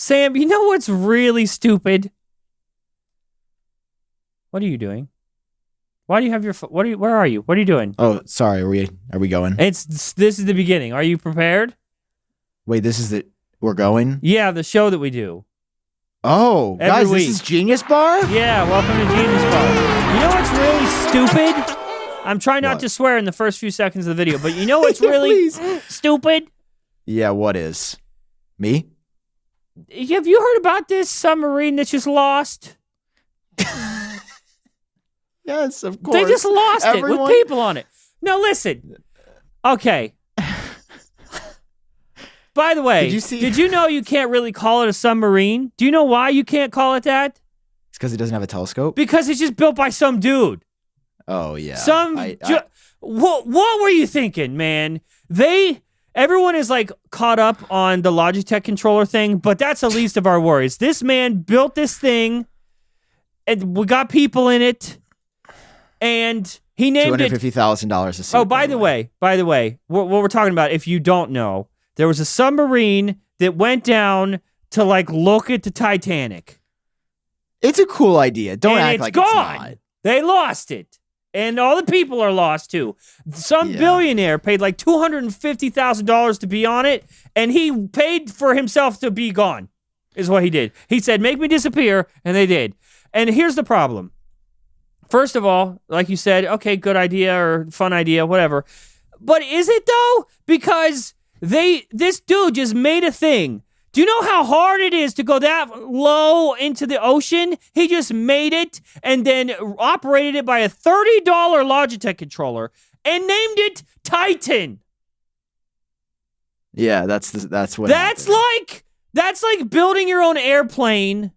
Sam, you know what's really stupid? What are you doing? Why do you have your where are you? What are you doing? Oh, sorry. Are we going? This is the beginning. Are you prepared? Wait, we're going? Yeah, the show that we do. Oh, Every guys, week. this is Genius Bar? Yeah, welcome to Genius Bar. You know what's really stupid? I'm trying not to swear in the first few seconds of the video, but you know what's really stupid? Yeah, what is? Me? Have you heard about this submarine that's just lost? Yes, of course. They just lost it with people on it. Now listen. Okay. By the way, did you know you can't really call it a submarine? Do you know why you can't call it that? It's because it doesn't have a telescope? Because it's just built by some dude. Oh, yeah. What were you thinking, man? Everyone is like caught up on the Logitech controller thing, but that's the least of our worries. This man built this thing, and we got people in it, and he named it $250,000 a seat. Oh, by the way, what we're talking about, if you don't know, there was a submarine that went down to like look at the Titanic. It's a cool idea. Don't act like gone. It's not. They lost it. And all the people are lost too. Some billionaire paid like $250,000 to be on it, and he paid for himself to be gone, is what he did. He said, make me disappear, and they did. And here's the problem. First of all, like you said, okay, good idea or fun idea, whatever. But is it though? Because this dude just made a thing. Do you know how hard it is to go that low into the ocean? He just made it and then operated it by a $30 Logitech controller and named it Titan. Yeah, that's what That's happened. that's like building your own airplane,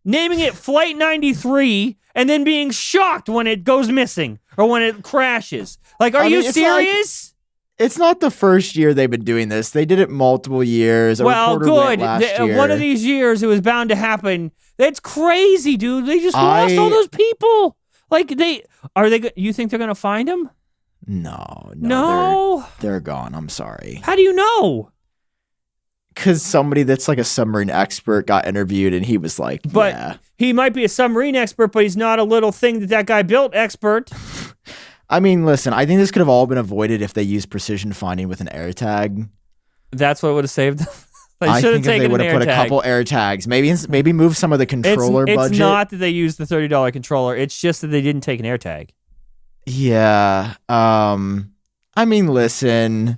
naming it Flight 93, and then being shocked when it goes missing or when it crashes. Like, are you serious? It's not the first year they've been doing this. They did it multiple years. Well, good. Last year. One of these years, it was bound to happen. That's crazy, dude. They just lost all those people. Like, you think they're going to find them? No. They're gone. I'm sorry. How do you know? Because somebody that's like a submarine expert got interviewed, and he was like, But he might be a submarine expert, but he's not a little thing that guy built expert. I mean, listen, I think this could have all been avoided if they used precision finding with an air tag. That's what would have saved them. I think if they would have put a couple air tags, maybe move some of the controller budget. It's not that they used the $30 controller. It's just that they didn't take an air tag. Yeah. I mean, listen,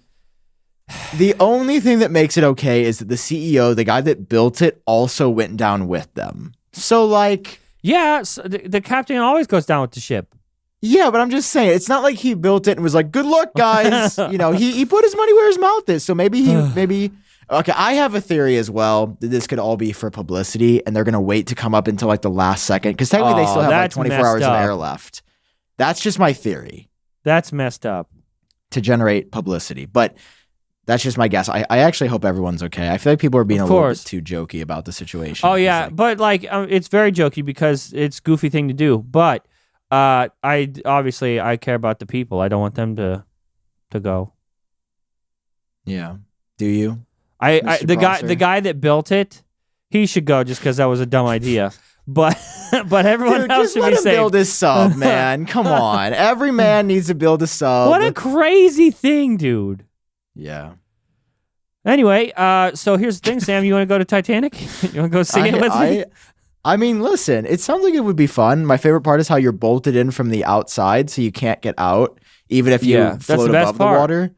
the only thing that makes it okay is that the CEO, the guy that built it, also went down with them. So, like... Yeah, so the captain always goes down with the ship. Yeah, but I'm just saying, it's not like he built it and was like, good luck, guys. He put his money where his mouth is. So maybe okay, I have a theory as well that this could all be for publicity, and they're going to wait to come up until like the last second. Because technically they still have like 24 hours of air left. That's just my theory. That's messed up. To generate publicity. But that's just my guess. I actually hope everyone's okay. I feel like people are being a little bit too jokey about the situation. Oh, yeah. But it's very jokey because it's a goofy thing to do. But I care about the people. I don't want them to go. Yeah. Do you? The guy that built it, he should go just because that was a dumb idea. But everyone else should be safe. Build a sub, man. Come on. Every man needs to build a sub. What a crazy thing, dude. Yeah. Anyway, so here's the thing, Sam. You want to go to Titanic? You want to go see it with me? I mean, listen, it sounds like it would be fun. My favorite part is how you're bolted in from the outside so you can't get out, even if you float above the water.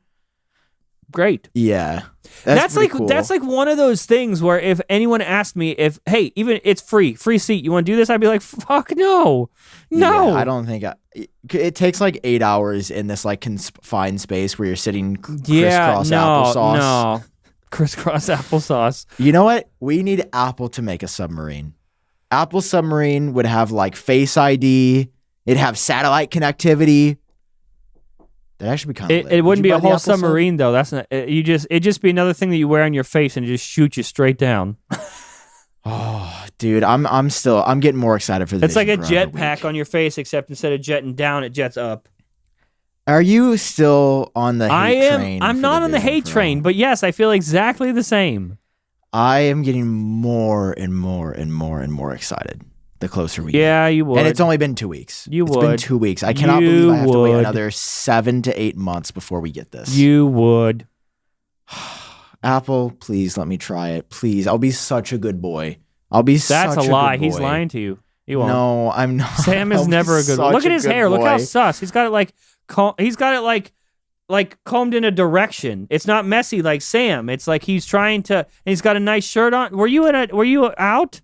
Great. Yeah. That's like cool. That's like one of those things where if anyone asked me hey, even it's free seat, you want to do this? I'd be like, fuck no. Yeah, I don't think it takes like 8 hours in this like confined space where you're sitting crisscross applesauce. No. Crisscross applesauce. You know what? We need Apple to make a submarine. Apple submarine would have like Face ID. It'd have satellite connectivity. That'd actually be kind of lit. It wouldn't be a whole submarine though. That's not. It'd just be another thing that you wear on your face and just shoot you straight down. Oh, dude, I'm getting more excited for this. It's like a jetpack on your face, except instead of jetting down, it jets up. Are you still on the hate train? I'm not on the hate train, but yes, I feel exactly the same. I am getting more and more and more and more excited the closer we get. Yeah, you would. And it's only been 2 weeks. You It's would. been 2 weeks. I cannot believe I have to wait another 7 to 8 months before we get this. You would. Apple, please let me try it. Please. I'll be such a good boy. I'll be such a good boy. That's a lie. He's lying to you. He won't. No, I'm not. Sam is never a good boy. Look at his hair. Look how sus. He's got it like combed in a direction. It's not messy like Sam. It's like he's trying to, and he's got a nice shirt on. Were you out?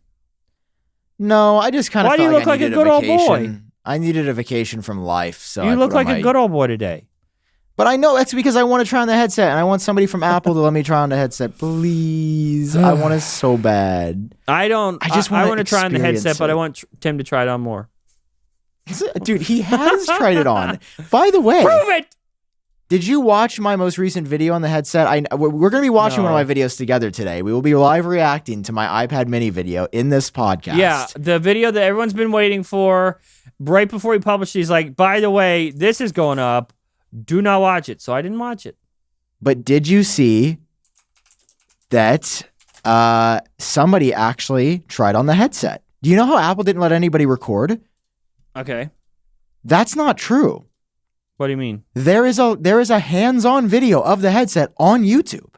No, I just kind of Why do you look like a good old boy? I needed a vacation from life, so you look like a good old boy today. But I know that's because I want to try on the headset, and I want somebody from Apple to let me try on the headset. Please. I want it so bad. I want to try on the headset, but I want Tim to try it on more. Dude, he has tried it on. By the way. Prove it! Did you watch my most recent video on the headset? We're going to be watching one of my videos together today. We will be live reacting to my iPad mini video in this podcast. Yeah, the video that everyone's been waiting for. Right before he published it, he's like, by the way, this is going up. Do not watch it. So I didn't watch it. But did you see that somebody actually tried on the headset? Do you know how Apple didn't let anybody record? Okay. That's not true. What do you mean? There is a hands-on video of the headset on YouTube.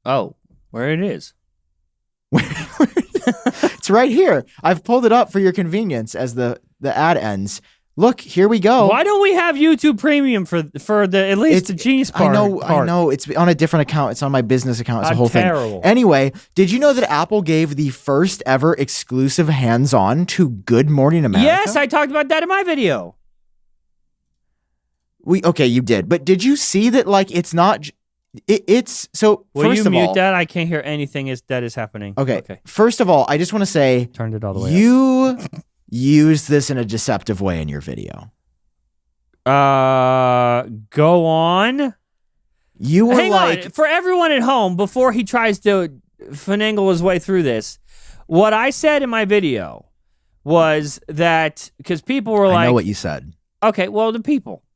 Oh, where it is? It's right here. I've pulled it up for your convenience as the ad ends. Look, here we go. Why don't we have YouTube Premium for the at least the Genius part? I know. It's on a different account. It's on my business account. It's a whole terrible. thing. Anyway, did you know that Apple gave the first ever exclusive hands-on to Good Morning America? Yes, I talked about that in my video. Okay, you did. But did you see that? Like, it's not. It's so. Will first you of mute all, that? I can't hear anything that is happening. Okay. First of all, I just want to say, turned it all the way you used this in a deceptive way in your video. Go on. You were Hang on. For everyone at home, before he tries to finagle his way through this, what I said in my video was that, because people were like, I know what you said. Okay, well, the people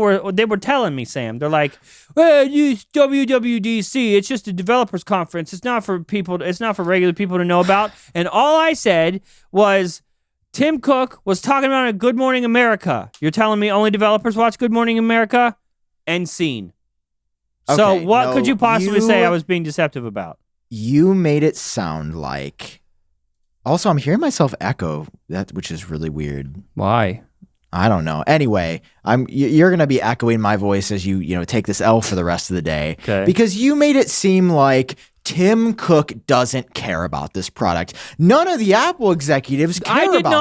were telling me, Sam, they're like, well, use WWDC. It's just a developers conference. It's not for people. It's not for regular people to know about. And all I said was, Tim Cook was talking about a Good Morning America. You're telling me only developers watch Good Morning America? End scene. So what could you possibly say I was being deceptive about? You made it sound like. Also, I'm hearing myself echo, which is really weird. Why? I don't know. Anyway, you're gonna be echoing my voice as you take this L for the rest of the day. Okay. Because you made it seem like Tim Cook doesn't care about this product. None of the Apple executives care about this product.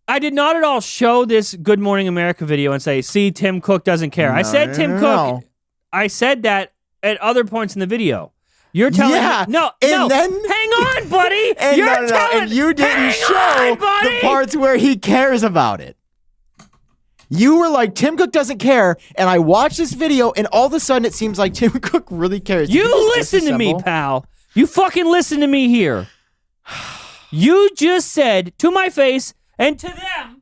I did not at all show this Good Morning America video and say, see, Tim Cook doesn't care. I said Tim Cook. I said that at other points in the video. You're telling me. No, then, hang on, buddy. And you didn't show the parts where he cares about it. You were like, Tim Cook doesn't care, and I watched this video, and all of a sudden it seems like Tim Cook really cares. You listen to me, pal. You fucking listen to me here. You just said to my face and to them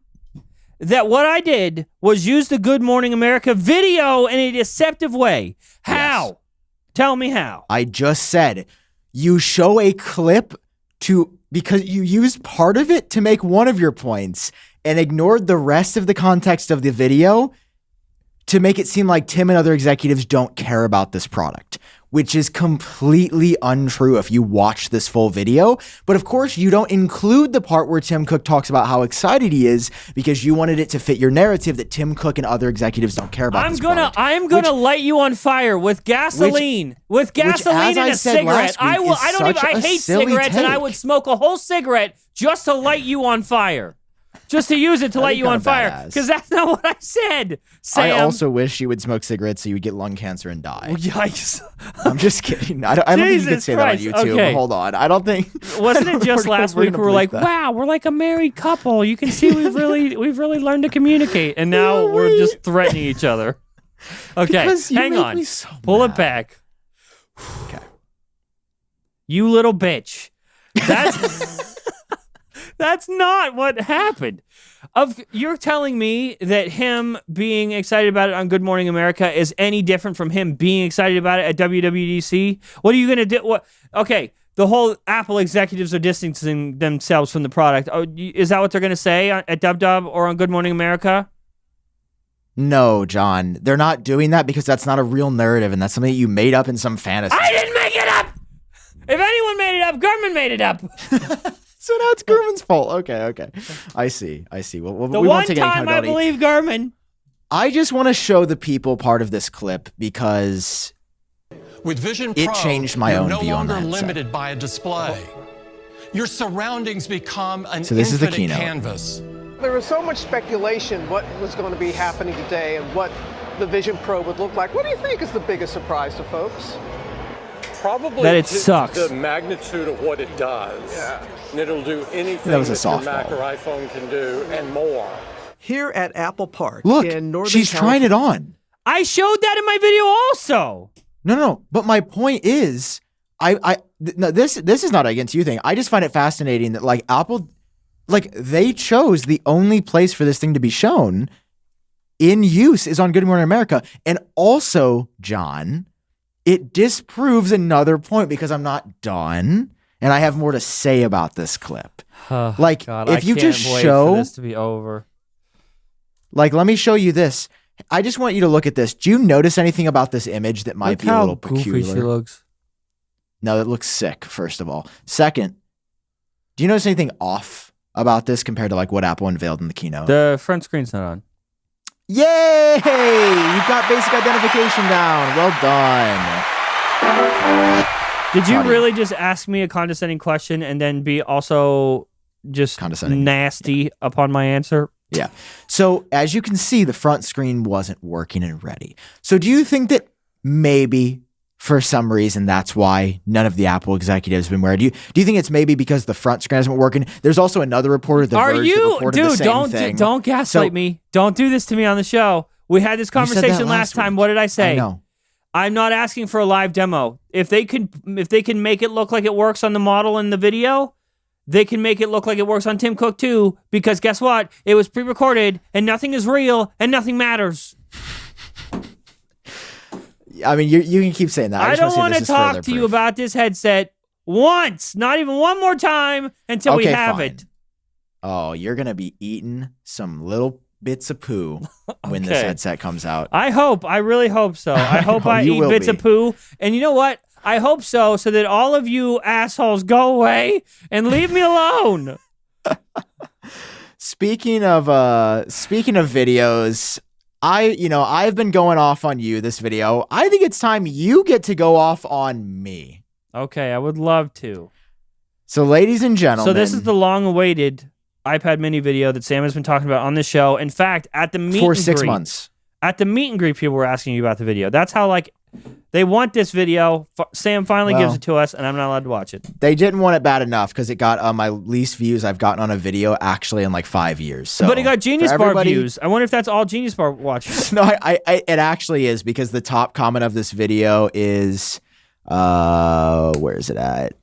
that what I did was use the Good Morning America video in a deceptive way. How? Yes. Tell me how. I just said you show a clip because you used part of it to make one of your points and ignored the rest of the context of the video to make it seem like Tim and other executives don't care about this product, which is completely untrue if you watch this full video. But of course, you don't include the part where Tim Cook talks about how excited he is because you wanted it to fit your narrative that Tim Cook and other executives don't care about this product. I'm gonna light you on fire with gasoline. With gasoline and a cigarette. I hate cigarettes and I would smoke a whole cigarette just to light you on fire. Just to use it to light you on fire. Because that's not what I said, Sam. I also wish you would smoke cigarettes so you would get lung cancer and die. Well, yikes. I'm just kidding. I don't think you could say that on YouTube. Okay. Hold on. I don't think. Wasn't it just last week we were like, wow, we're like a married couple. You can see we've really learned to communicate. And now we're just threatening each other. Okay, hang on. Pull it back. Okay. You little bitch. That's... That's not what happened. You're telling me that him being excited about it on Good Morning America is any different from him being excited about it at WWDC? What are you going to do? Okay, the whole Apple executives are distancing themselves from the product. Oh, is that what they're going to say at Dub or on Good Morning America? No, John. They're not doing that because that's not a real narrative, and that's something that you made up in some fantasy. I didn't make it up! If anyone made it up, Gurman made it up. So now it's Gurman's fault. Okay. I see. Well, the we one won't take any time I accountability. believe Gurman. I just want to show the people part of this clip because with Vision it Pro, changed my own you're view on no that. longer limited by a display. Your surroundings become an So this is the infinite keynote. canvas. There was so much speculation what was going to be happening today and what the Vision Pro would look like. What do you think is the biggest surprise to folks? Probably that it sucks. The magnitude of what it does. Yeah. And it'll do anything that was a your Mac softball. or iPhone can do and more. Here at Apple Park Look, in Northern she's trying it on. I showed that in my video also. No. But my point is, no, this is not against you thing. I just find it fascinating that like Apple, like they chose the only place for this thing to be shown in use is on Good Morning America, and also, John, it disproves another point because I'm not done and I have more to say about this clip. Like, God, if you can't just wait show for this to be over. Like, let me show you this. I just want you to look at this. Do you notice anything about this image that might Look be a how little goofy peculiar? she looks. No, it looks sick, first of all. Second, do you notice anything off about this compared to like what Apple unveiled in the keynote? The front screen's not on. Yay! You've got basic identification down. Well done. Did you Funny. really just ask me a condescending question and then be also just Condescending. nasty upon my answer? Yeah. So as you can see, the front screen wasn't working and ready. So do you think that maybe for some reason that's why none of the Apple executives have been wearing? Do you think it's maybe because the front screen isn't working? There's also another reporter, The Are Verge, that you, reported the dude? same thing. Don't gaslight me. Don't do this to me on the show. We had this You said that conversation last time. week. What did I say? I know. I'm not asking for a live demo. If they can make it look like it works on the model in the video, they can make it look like it works on Tim Cook too. Because guess what? It was pre-recorded, and nothing is real, and nothing matters. I mean, you can keep saying that. I just don't want want to talk to you about this headset once, not even one more time until we have fine. it. Oh, you're gonna be eating some little bits of poo when this Okay. headset comes out. I really hope so. I hope I you eat will bits be. of poo. And you know what? I hope so that all of you assholes go away and leave me alone. Speaking of videos, I've been going off on you this video. I think it's time you get to go off on me. Okay, I would love to. So, ladies and gentlemen, So this is the long-awaited iPad mini video that Sam has been talking about on the show. In fact, at the meet for and 6 greet, months. At the meet and greet, people were asking you about the video. That's how they want this video. Sam finally gives it to us, and I'm not allowed to watch it. They didn't want it bad enough because it got my least views I've gotten on a video actually in like 5 years. So But it got Genius for Bar everybody- views. I wonder if that's all Genius Bar watchers. No, it actually is because the top comment of this video is, where is it at?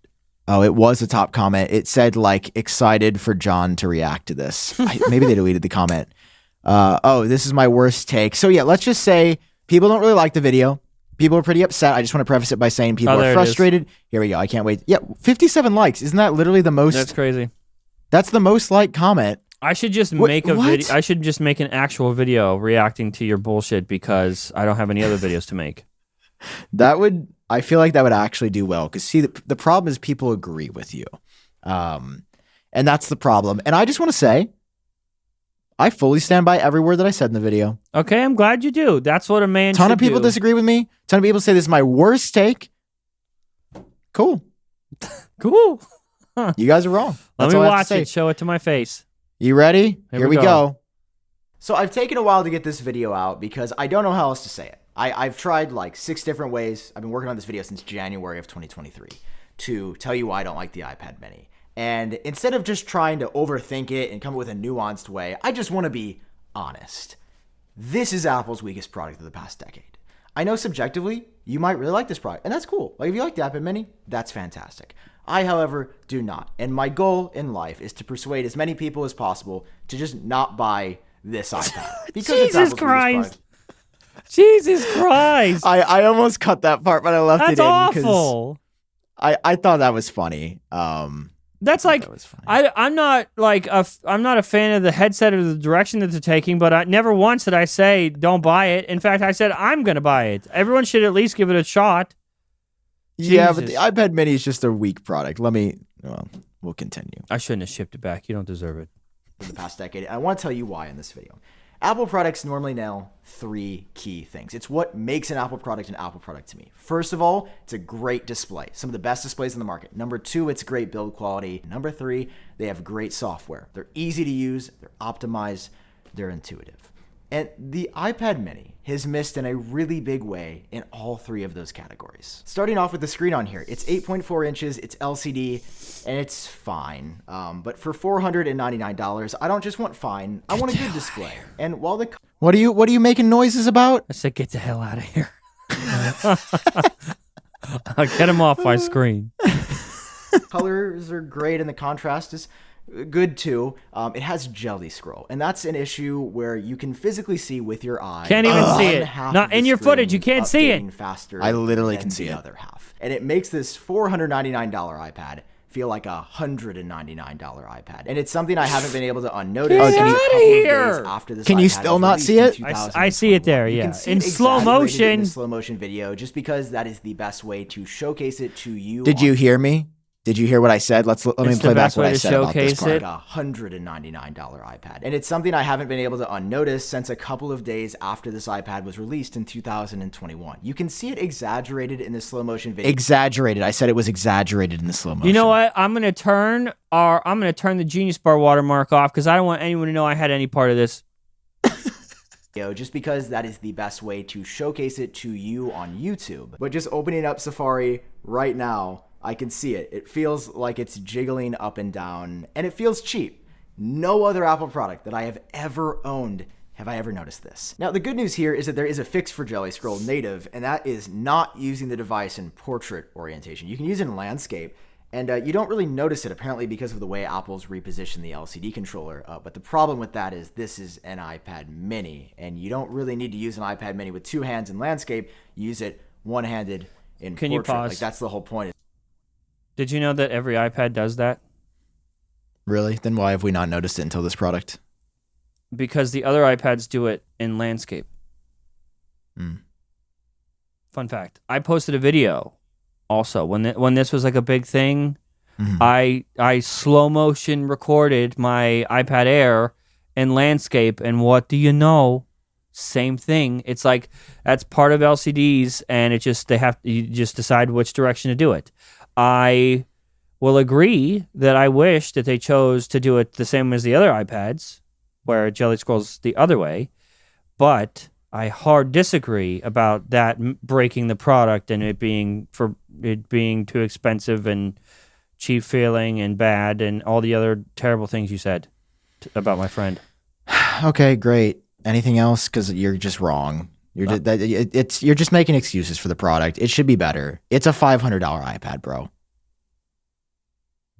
Oh, it was a top comment. It said like excited for John to react to this. Maybe they deleted the comment. This is my worst take. So yeah, let's just say people don't really like the video. People are pretty upset. I just want to preface it by saying people there are it frustrated. Here we go. I can't wait. Yeah, 57 likes. Isn't that literally the most? That's crazy. That's the most liked comment. I should just What- make a what? video. I should just make an actual video reacting to your bullshit because I don't have any other videos to make. I feel like that would actually do well because see, the problem is people agree with you. And that's the problem. And I just want to say, I fully stand by every word that I said in the video. Okay, I'm glad you do. That's what a man should do. Ton of people disagree with me. Ton of people say this is my worst take. Cool. Cool. You guys are wrong. Let That's me all I have to watch say. it. Show it to my face. You ready? Here we we go. So I've taken a while to get this video out because I don't know how else to say it. I've tried like 6 different ways. I've been working on this video since January of 2023 to tell you why I don't like the iPad mini. And instead of just trying to overthink it and come up with a nuanced way, I just want to be honest. This is Apple's weakest product of the past decade. I know subjectively, you might really like this product, and that's cool. Like if you like the iPad mini, that's fantastic. I, however, do not. And my goal in life is to persuade as many people as possible to just not buy this iPad. Because it's Jesus Apple's biggest Christ. product. Jesus Christ. I almost cut that part, but I left That's it in awful. because I thought that was funny. That's like that was funny. I'm not a fan of the headset or the direction that they're taking, but I never once did I say don't buy it. In fact, I said I'm gonna buy it. Everyone should at least give it a shot. Yeah, but Jesus. the iPad Mini is just a weak product. We'll continue. I shouldn't have shipped it back. You don't deserve it. In the past decade. I want to tell you why in this video. Apple products normally nail 3 key things. It's what makes an Apple product to me. First of all, it's a great display. Some of the best displays in the market. Number 2, it's great build quality. Number 3, they have great software. They're easy to use, they're optimized, they're intuitive. And the iPad Mini has missed in a really big way in all 3 of those categories. Starting off with the screen on here, it's 8.4 inches, it's LCD, and it's fine. But for $499, I don't just want fine, I want a good display. And while the what are you making noises about? I said get the hell out of here. I'll get him off my screen. Colors are great and the contrast is good too. It has jelly scroll, and that's an issue where you can physically see with your eye. Can't even see it. Not in your footage. You can't see it. Faster I literally than can see the it. other half, and it makes this $499 iPad feel like a $199 iPad, and it's something I haven't been able to unnotice. Get since a outta couple of here. days after this Can you iPad still was not released see in it? 2021. I see it there, You yeah. can see In it slow exaggerated motion. in the slow motion video, just because that is the best way to showcase it to you. Did you hear me? Did you hear what I said? Let me It's the play back best what way I to said about this showcase part. it. like a $199 iPad. And it's something I haven't been able to unnotice since a couple of days after this iPad was released in 2021. You can see it exaggerated in the slow motion video. Exaggerated. I said it was exaggerated in the slow motion. You know what? I'm gonna turn the Genius Bar watermark off because I don't want anyone to know I had any part of this. Just because that is the best way to showcase it to you on YouTube. But just opening up Safari right now, I can see it. It feels like it's jiggling up and down, and it feels cheap. No other Apple product that I have ever owned have I ever noticed this. Now, the good news here is that there is a fix for Jelly Scroll Native, and that is not using the device in portrait orientation. You can use it in landscape, and you don't really notice it, apparently, because of the way Apple's repositioned the LCD controller. But the problem with that is this is an iPad Mini, and you don't really need to use an iPad Mini with 2 hands in landscape. Use it one-handed in Can portrait. you pause? Like, that's the whole point. Did you know that every iPad does that? Really? Then why have we not noticed it until this product? Because the other iPads do it in landscape. Fun fact. I posted a video also when this was like a big thing. I slow motion recorded my iPad Air in landscape, and what do you know? Same thing. It's like that's part of LCDs, and you just decide which direction to do it. I will agree that I wish that they chose to do it the same as the other iPads, where Jelly scrolls the other way, but I hard disagree about that breaking the product and it being too expensive and cheap feeling and bad and all the other terrible things you said about my friend. Okay, great. Anything else? Because you're just wrong. You're just making excuses for the product. It should be better. It's a $500 iPad, bro.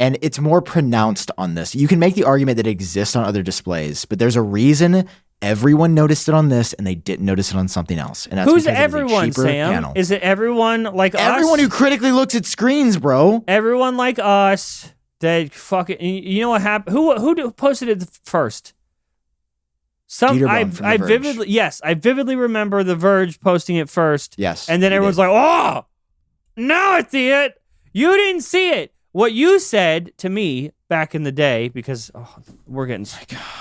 And it's more pronounced on this. You can make the argument that it exists on other displays, but there's a reason everyone noticed it on this and they didn't notice it on something else. And that's Who's because everyone, it is a cheaper Sam? panel. Is it everyone like us? Everyone who critically looks at screens, bro. Everyone like us that fucking. You know what happened? Who posted it first? Dieter from The Verge. I vividly remember The Verge posting it first. Yes, and then he everyone's did. like, "Oh, now I see it. You didn't see it." What you said to me back in the day, because we're getting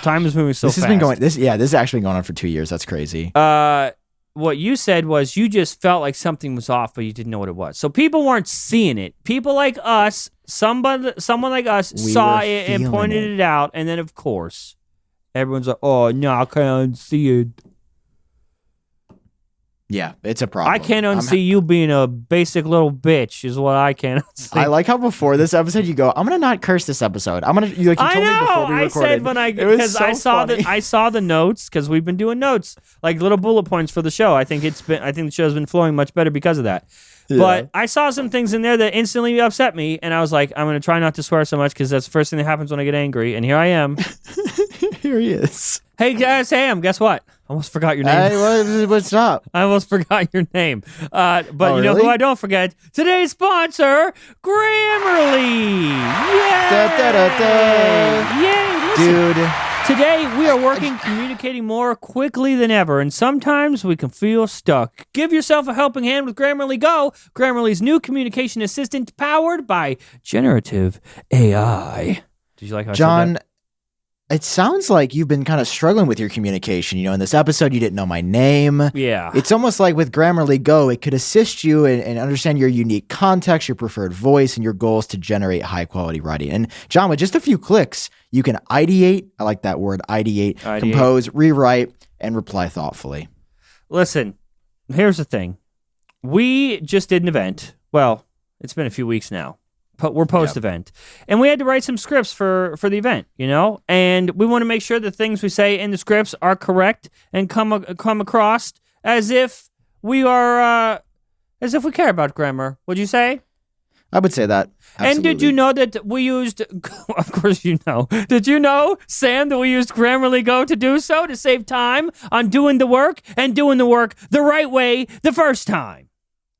time is moving so This fast. has been going. This has actually gone on for 2 years. That's crazy. What you said was you just felt like something was off, but you didn't know what it was. So people weren't seeing it. People like us, someone like us, We saw were it and feeling pointed it. it out, and then of course, everyone's like, "Oh no, I can't unsee it. Yeah, it's a problem. I can't unsee you being a basic little bitch." Is what I can't unsee. I like how before this episode you go, "I'm gonna not curse this episode. I'm gonna." You I told me before know. we I recorded. said when It was because so I saw funny. I saw the notes because we've been doing notes like little bullet points for the show. I think the show's been flowing much better because of that. But I saw some things in there that instantly upset me, and I was like, I'm going to try not to swear so much because that's the first thing that happens when I get angry. And here I am. Here he is. Hey, guys, Sam, guess what? I almost forgot your name. Hey, what's up? I almost forgot your name. But you know really? who I don't forget? Today's sponsor, Grammarly. Yay! Yay! Listen, Dude. today we are working, communicating more quickly than ever, and sometimes we can feel stuck. Give yourself a helping hand with Grammarly Go, Grammarly's new communication assistant powered by generative AI. Did you like how I said John, that? it sounds like you've been kind of struggling with your communication. In this episode, you didn't know my name. Yeah. It's almost like with Grammarly Go, it could assist you and understand your unique context, your preferred voice, and your goals to generate high-quality writing. And John, with just a few clicks, you can ideate, I like that word, ideate, compose, rewrite, and reply thoughtfully. Listen, here's the thing. We just did an event. Well, it's been a few weeks now. But we're post-event. And we had to write some scripts for the event, And we want to make sure the things we say in the scripts are correct and come across as if we are, as if we care about grammar. Would you say? I would say that. Absolutely. And did you know that we used, of course you know, did you know, Sam, that we used Grammarly Go to do so, to save time on doing the work and doing the work the right way the first time?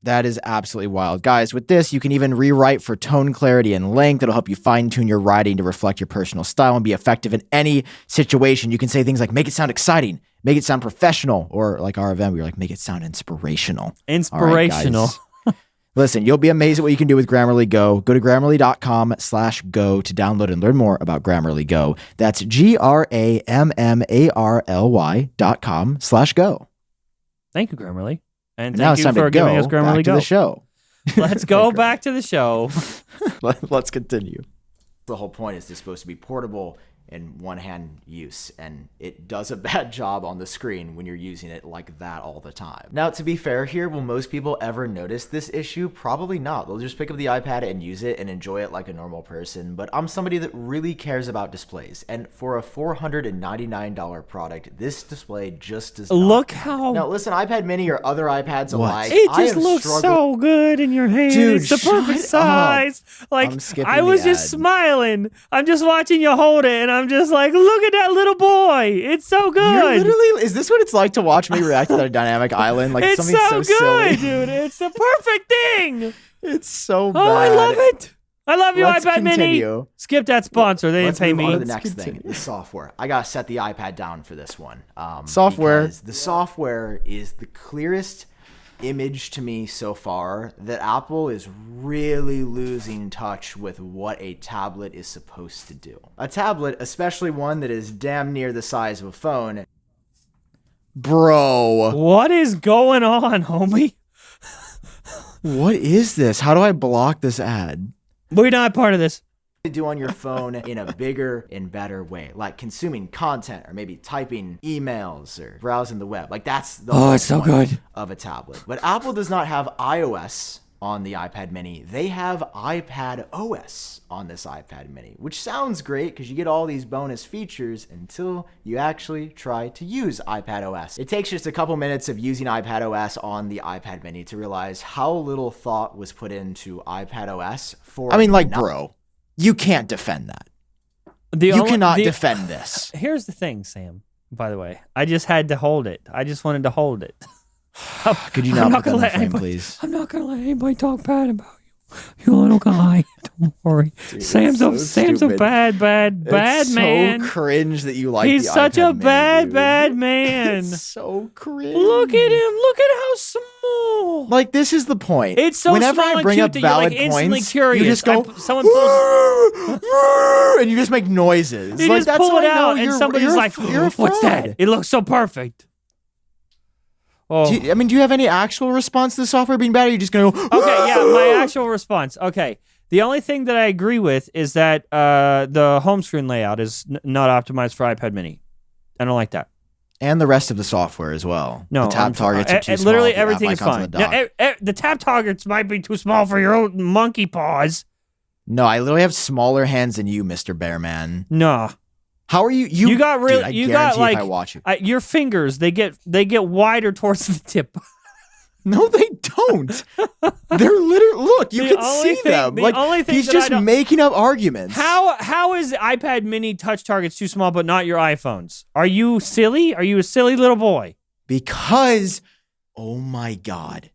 That is absolutely wild. Guys, with this, you can even rewrite for tone, clarity, and length. It'll help you fine-tune your writing to reflect your personal style and be effective in any situation. You can say things like, make it sound exciting, make it sound professional, or like our event, we were like, make it sound inspirational. Inspirational. All right, listen, you'll be amazed at what you can do with Grammarly Go. Go to Grammarly.com/go to download and learn more about Grammarly Go. That's GRAMMARLY.com/go. Thank you, Grammarly. And now thank it's you time for to go giving us Grammarly back to Go. the show. Let's go back to the show. Let's continue. The whole point is this supposed to be portable in one-hand use, and it does a bad job on the screen when you're using it like that all the time. Now, to be fair here, will most people ever notice this issue? Probably not. They'll just pick up the iPad and use it and enjoy it like a normal person, but I'm somebody that really cares about displays, and for a $499 product, this display just does not. Look how... Now, listen, iPad mini or other iPads alike, it just looks so good in your hand. Dude, it's the perfect size. Like, I was just smiling. I'm just watching you hold it, and I'm just like, look at that little boy. It's so good. You're literally, is this what it's like to watch me react to that dynamic island? Like it's something so good, silly. Dude. It's the perfect thing. It's so bad. Oh, I love it. I love you, Let's iPad continue. Mini. Skip that sponsor. They didn't pay me. Let's move on to the next thing, the software. I got to set the iPad down for this one. Software. Because the software is the clearest image to me so far that Apple is really losing touch with what a tablet is supposed to do. A tablet, especially one that is damn near the size of a phone. Bro. What is going on, homie? What is this? How do I block this ad? We're not part of this. Do on your phone in a bigger and better way, like consuming content or maybe typing emails or browsing the web. Like that's the it's so good of a tablet. But Apple does not have iOS on the iPad mini. They have iPad OS on this iPad mini, which sounds great because you get all these bonus features until you actually try to use iPad OS. It takes just a couple minutes of using iPad OS on the iPad mini to realize how little thought was put into iPad OS for bro, you can't defend that. You cannot defend this. Here's the thing, Sam, by the way. I just had to hold it. I just wanted to hold it. Could you not put that in the frame, please? I'm not going to let anybody talk bad about you. You little guy. Don't worry. Dude, Sam's a bad man. It's so cringe that you like He's the such iPad a mini, bad man. It's so cringe. Look at him. Look at how small. Like, this is the point. It's so Whenever small I bring and up cute that valid you're like instantly points, curious. you just go, and you just make noises. You like, just that's pull how it I know out, and you're, somebody's you're like, you're a what's fraud. that? It looks so perfect. Oh. Do you have any actual response to the software being bad, or are you just going to go, okay, yeah, my actual response. Okay. The only thing that I agree with is that the home screen layout is not optimized for iPad mini. I don't like that. And the rest of the software as well. No, the tab targets are too small. Literally if you have everything is icons on fine. the dock. The tab targets might be too small for your own monkey paws. No, I literally have smaller hands than you, Mr. Bearman. Nah. How are you? You got real. Dude, you got like if I watch you. Your fingers. They get wider towards the tip. No, they don't. They're literally look. You can see them. The Like only thing he's that just making up arguments. How is iPad Mini touch targets too small, but not your iPhones? Are you silly? Are you a silly little boy? Because, oh my God,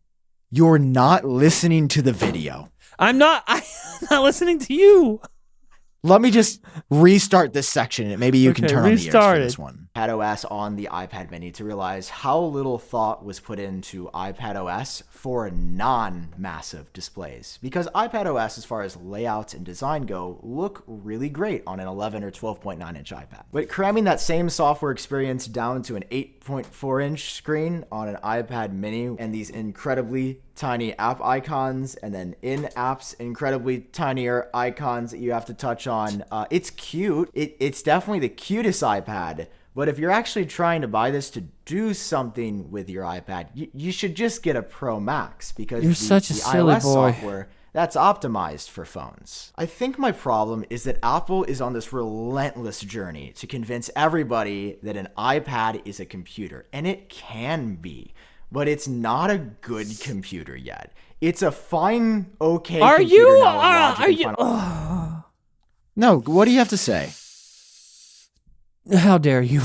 you're not listening to the video. I'm not listening to you. Let me just restart this section and maybe you can turn on the ears for this it. one. iPadOS on the iPad mini to realize how little thought was put into iPadOS for non-massive displays. Because iPadOS, as far as layouts and design go, look really great on an 11 or 12.9 inch iPad. But cramming that same software experience down to an 8.4 inch screen on an iPad mini and these incredibly tiny app icons and then in apps incredibly tinier icons that you have to touch on, it's cute. It's definitely the cutest iPad. But if you're actually trying to buy this to do something with your iPad, you should just get a Pro Max because You're such a silly iOS boy. software that's optimized for phones. I think my problem is that Apple is on this relentless journey to convince everybody that an iPad is a computer, and it can be, but it's not a good computer yet. It's a fine, okay Are computer you? now with Logic Are and you? Final- No, what do you have to say? How dare you?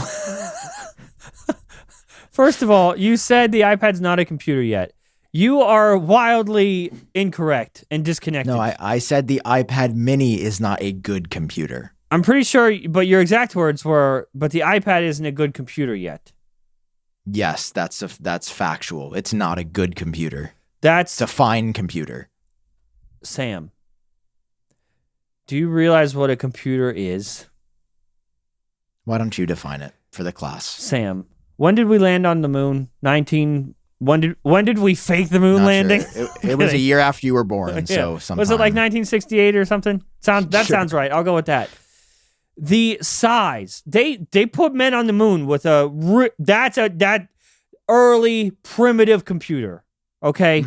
First of all, you said the iPad's not a computer yet. You are wildly incorrect and disconnected. No, I said the iPad mini is not a good computer. I'm pretty sure, but your exact words were, but the iPad isn't a good computer yet. Yes, that's factual. It's not a good computer. That's It's a fine computer. Sam. Do you realize what a computer is? Why don't you define it for the class? Sam, when did we land on the moon? When did we fake the moon Not landing? sure. It was a year after you were born, so Yeah. sometime. Was it like 1968 or something? That Sure. sounds right. I'll go with that. The size they put men on the moon with that early primitive computer. Okay,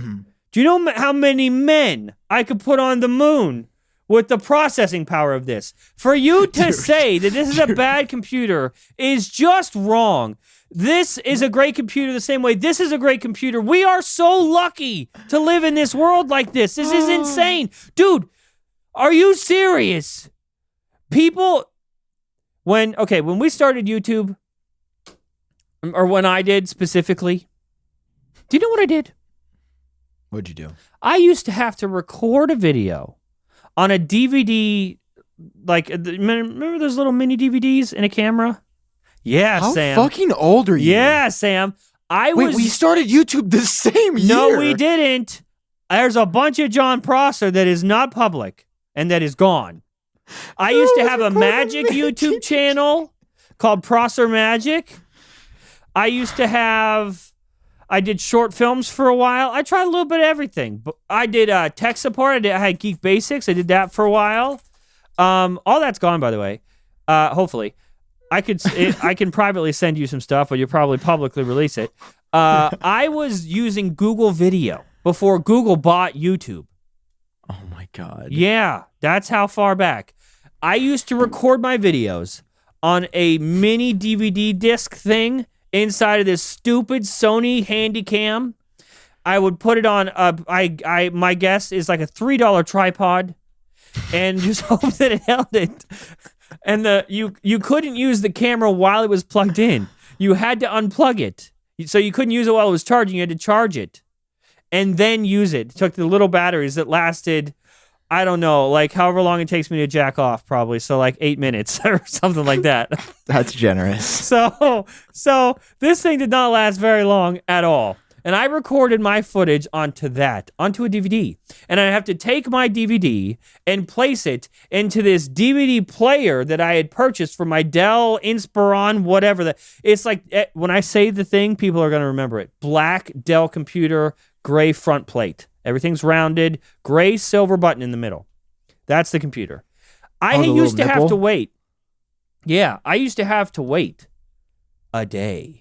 do you know how many men I could put on the moon with the processing power of this? For you to say that this is a bad computer is just wrong. This is a great computer the same way this is a great computer. We are so lucky to live in this world like this. This is insane. Dude, are you serious? People, when we started YouTube, or when I did specifically, do you know what I did? What'd you do? I used to have to record a video on a DVD, like, remember those little mini DVDs in a camera? Yeah, How Sam. fucking old are you? Yeah, Sam. Wait, we started YouTube the same year. No, we didn't. There's a bunch of Jon Prosser that is not public and that is gone. I used to have a magic YouTube channel called Prosser Magic. I did short films for a while. I tried a little bit of everything. But I did tech support. I had Geek Basics. I did that for a while. All that's gone, by the way. Hopefully. I can privately send you some stuff, but you'll probably publicly release it. I was using Google Video before Google bought YouTube. Oh my God. Yeah, that's how far back. I used to record my videos on a mini DVD disc thing inside of this stupid Sony Handycam. I would put it on my guess is like a $3 tripod and just hope that it held it. And you couldn't use the camera while it was plugged in. You had to unplug it. So you couldn't use it while it was charging. You had to charge it and then use it. It took the little batteries that lasted, I don't know, like however long it takes me to jack off, probably. So like 8 minutes or something like that. That's generous. So this thing did not last very long at all. And I recorded my footage onto a DVD. And I have to take my DVD and place it into this DVD player that I had purchased for my Dell Inspiron, whatever. It's like, when I say the thing, people are going to remember it. Black Dell computer, gray front plate. Everything's rounded, gray silver button in the middle. That's the computer. I used to have to wait. Yeah, I used to have to wait a day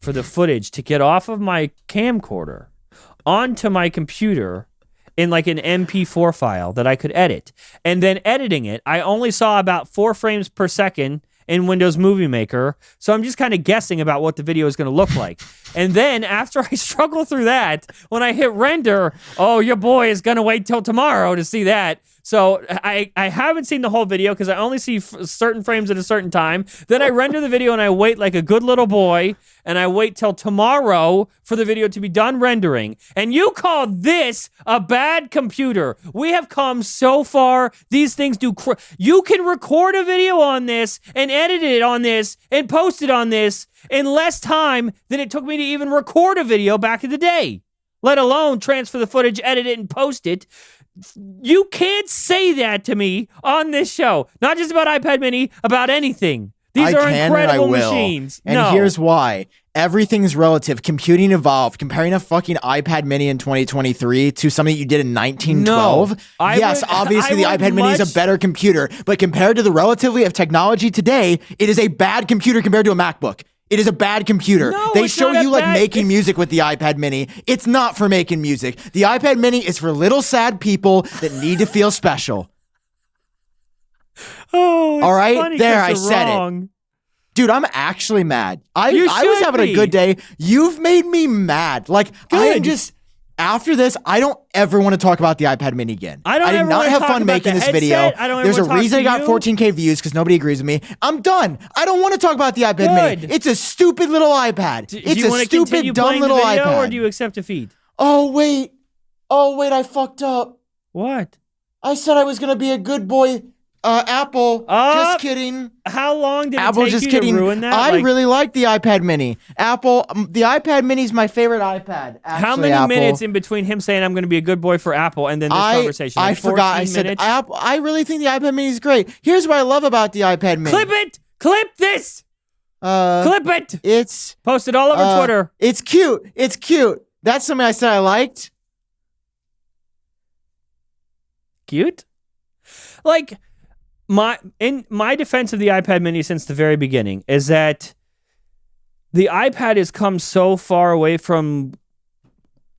for the footage to get off of my camcorder onto my computer in like an MP4 file that I could edit. And then editing it, I only saw about 4 frames per second in Windows Movie Maker. So I'm just kind of guessing about what the video is going to look like. And then after I struggle through that, when I hit render, oh, your boy is going to wait till tomorrow to see that. So I haven't seen the whole video because I only see certain frames at a certain time. Then I render the video and I wait like a good little boy, and I wait till tomorrow for the video to be done rendering. And you call this a bad computer? We have come so far. These things do. You can record a video on this and edit it on this and post it on this in less time than it took me to even record a video back in the day, let alone transfer the footage, edit it, and post it. You can't say that to me on this show. Not just about iPad mini, about anything. These are incredible machines. And here's why. Everything's relative. Computing evolved. Comparing a fucking iPad mini in 2023 to something you did in 1912. Yes, obviously the iPad mini is a better computer, but compared to the relativity of technology today, it is a bad computer compared to a MacBook. It is a bad computer. No, they it's show not you a like bad- making music with the iPad mini. It's not for making music. The iPad mini is for little sad people that need to feel special. Oh, all right, funny there, 'cause I you're said wrong. it. Dude, I'm actually mad. I You was should having a be. good day. You've made me mad. Like, I am Good. just, after this, I don't ever want to talk about the iPad mini again. I don't did ever not wanna have talk fun about making the this video. headset. I don't ever There's a wanna talk reason to I got you. 14K views because nobody agrees with me. I'm done. I don't want to talk about the iPad mini. Good. It's a stupid little iPad. Do It's you a want to continue stupid, dumb playing the little video, iPad. or do you accept defeat? Oh, wait, I fucked up. What? I said I was going to be a good boy. Apple. Just kidding. How long did Apple, it take just you kidding. to ruin that? I really like the iPad mini. Apple, the iPad mini is my favorite iPad. How Actually, many Apple, minutes in between him saying I'm going to be a good boy for Apple and then this conversation? I Like forgot. 14 I said minutes? Apple. I really think the iPad mini is great. Here's what I love about the iPad mini. Clip it! Clip this! Clip it! It's Post it all over Twitter. It's cute. It's cute. That's something I said I liked. Cute? Like, in my defense of the iPad mini since the very beginning is that the iPad has come so far away from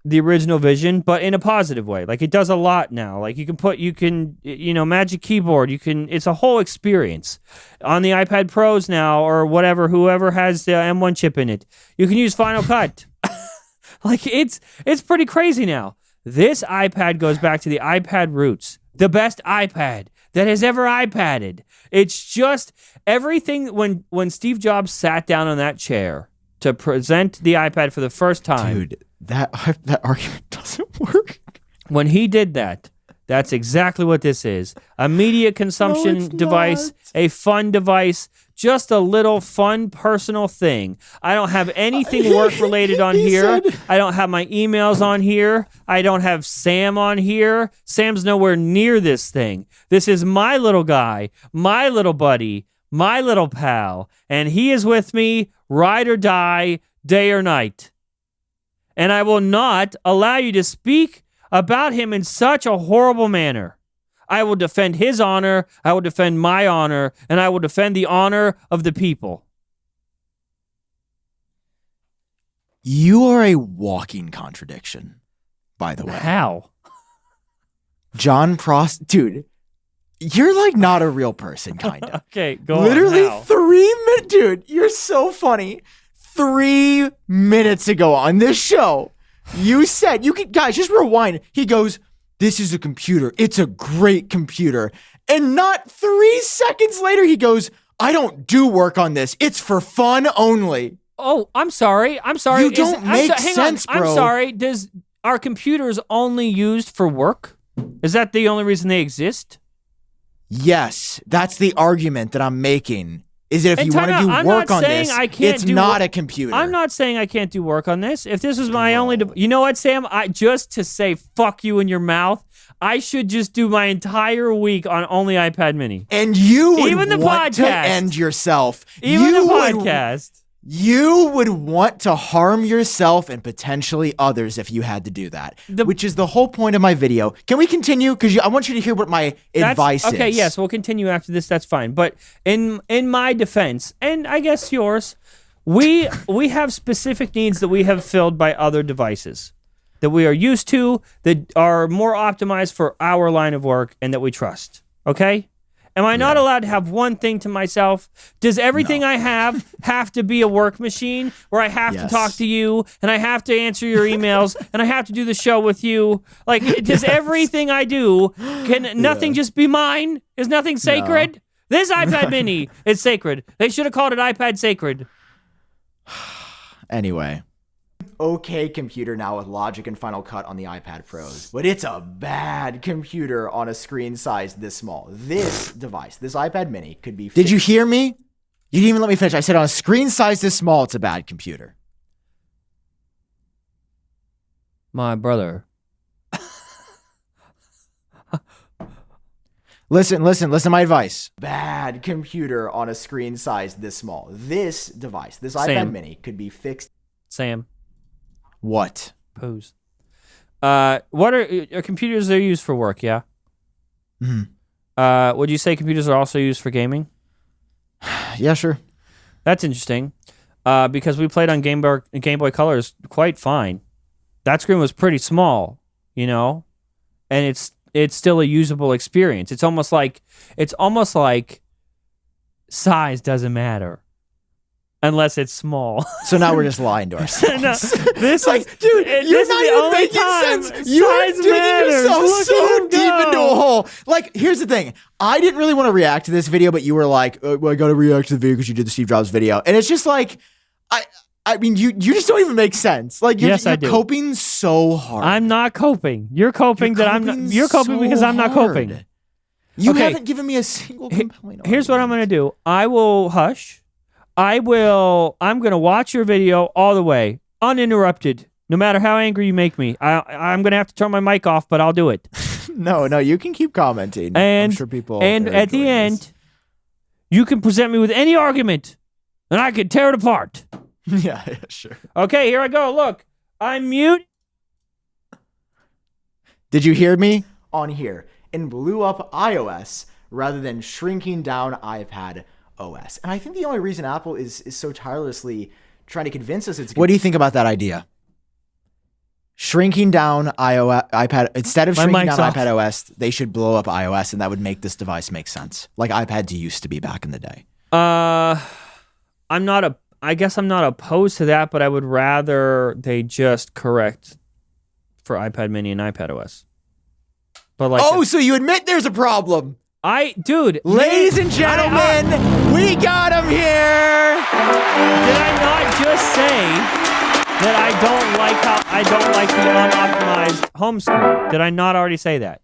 the original vision, but in a positive way. Like, it does a lot now. Like, Magic Keyboard, it's a whole experience. On the iPad Pros now, or whatever, whoever has the M1 chip in it, you can use Final Cut. Like, it's pretty crazy now. This iPad goes back to the iPad roots. The best iPad that has ever iPadded. It's just everything. When Steve Jobs sat down on that chair to present the iPad for the first time. Dude, that argument doesn't work. When he did that, that's exactly what this is. A media consumption it's device, not. a fun device, just a little fun personal thing. I don't have anything work-related on He here. said- I don't have my emails on here. I don't have Sam on here. Sam's nowhere near this thing. This is my little guy, my little buddy, my little pal, and he is with me, ride or die, day or night. And I will not allow you to speak about him in such a horrible manner. I will defend his honor, I will defend my honor, and I will defend the honor of the people. You are a walking contradiction, by the way. How? Jon Prosser, dude, you're like not a real person, kind of. Okay, go Literally on. How? 3 minutes, dude. You're so funny. 3 minutes ago on this show, you said guys, just rewind. He goes, "This is a computer. It's a great computer." And not 3 seconds later, he goes, "I don't do work on this. It's for fun only." Oh, I'm sorry. You don't make sense, hang on. bro. I'm sorry. Are computers only used for work? Is that the only reason they exist? Yes, that's the argument that I'm making. Is that if And you want to time do out, I'm work not on saying this, I can't it's do not work. a computer. I'm not saying I can't do work on this. If this was my only, you know what, Sam? Just to say fuck you in your mouth, I should just do my entire week on only iPad Mini. And you would Even the want to podcast. end yourself. Even you the would- podcast. You would want to harm yourself and potentially others if you had to do that, which is the whole point of my video. Can we continue? Because I want you to hear what my advice is. Okay, yes, we'll continue after this. That's fine. But in my defense, and I guess yours, we have specific needs that we have filled by other devices that we are used to, that are more optimized for our line of work and that we trust. Okay? Am I not allowed to have one thing to myself? Does everything I have to be a work machine where I have to talk to you and I have to answer your emails and I have to do the show with you? Like, does everything I do, can nothing just be mine? Is nothing sacred? No. This iPad mini is sacred. They should have called it iPad Sacred. Anyway. Okay computer now with Logic and Final Cut on the iPad Pros, but it's a bad computer on a screen size this small. This device, this iPad mini could be... Did you hear me? You didn't even let me finish. I said on a screen size this small, it's a bad computer. My brother. Listen to my advice. Bad computer on a screen size this small. This device, this iPad mini could be fixed. Sam. What? Pose. What are computers? They're used for work, yeah. Would you say computers are also used for gaming? Yeah, sure. That's interesting. Because we played on Game Boy Colors quite fine. That screen was pretty small, you know, and it's still a usable experience. It's almost like size doesn't matter. Unless it's small. So now we're just lying to ourselves. No, this like, dude, you're not even making sense. You're digging yourself so deep into a hole. Like, here's the thing. I didn't really want to react to this video, but you were like, well, I got to react to the video because you did the Steve Jobs video. And it's just like, I mean, you just don't even make sense. Like, you're coping so hard. I'm not coping. You're coping You're coping because I'm not coping. You haven't given me a single compelling argument. Here's what I'm going to do. I will hush. I'm going to watch your video all the way, uninterrupted, no matter how angry you make me. I'm going to have to turn my mic off, but I'll do it. No, you can keep commenting. And, I'm sure people and at the end, you can present me with any argument, and I can tear it apart. Yeah, sure. Okay, here I go. Look, I'm mute. Did you hear me? On here, and blew up iOS rather than shrinking down iPad OS. And I think the only reason Apple is so tirelessly trying to convince us it's good. What do you think about that idea? Shrinking down iPad, instead of shrinking down iPad OS, they should blow up iOS, and that would make this device make sense. Like iPads used to be back in the day. I guess I'm not opposed to that, but I would rather they just correct for iPad mini and iPad OS. But like, so you admit there's a problem. Ladies and gentlemen, we got him here. Did I not just say that I don't like the unoptimized home screen? Did I not already say that?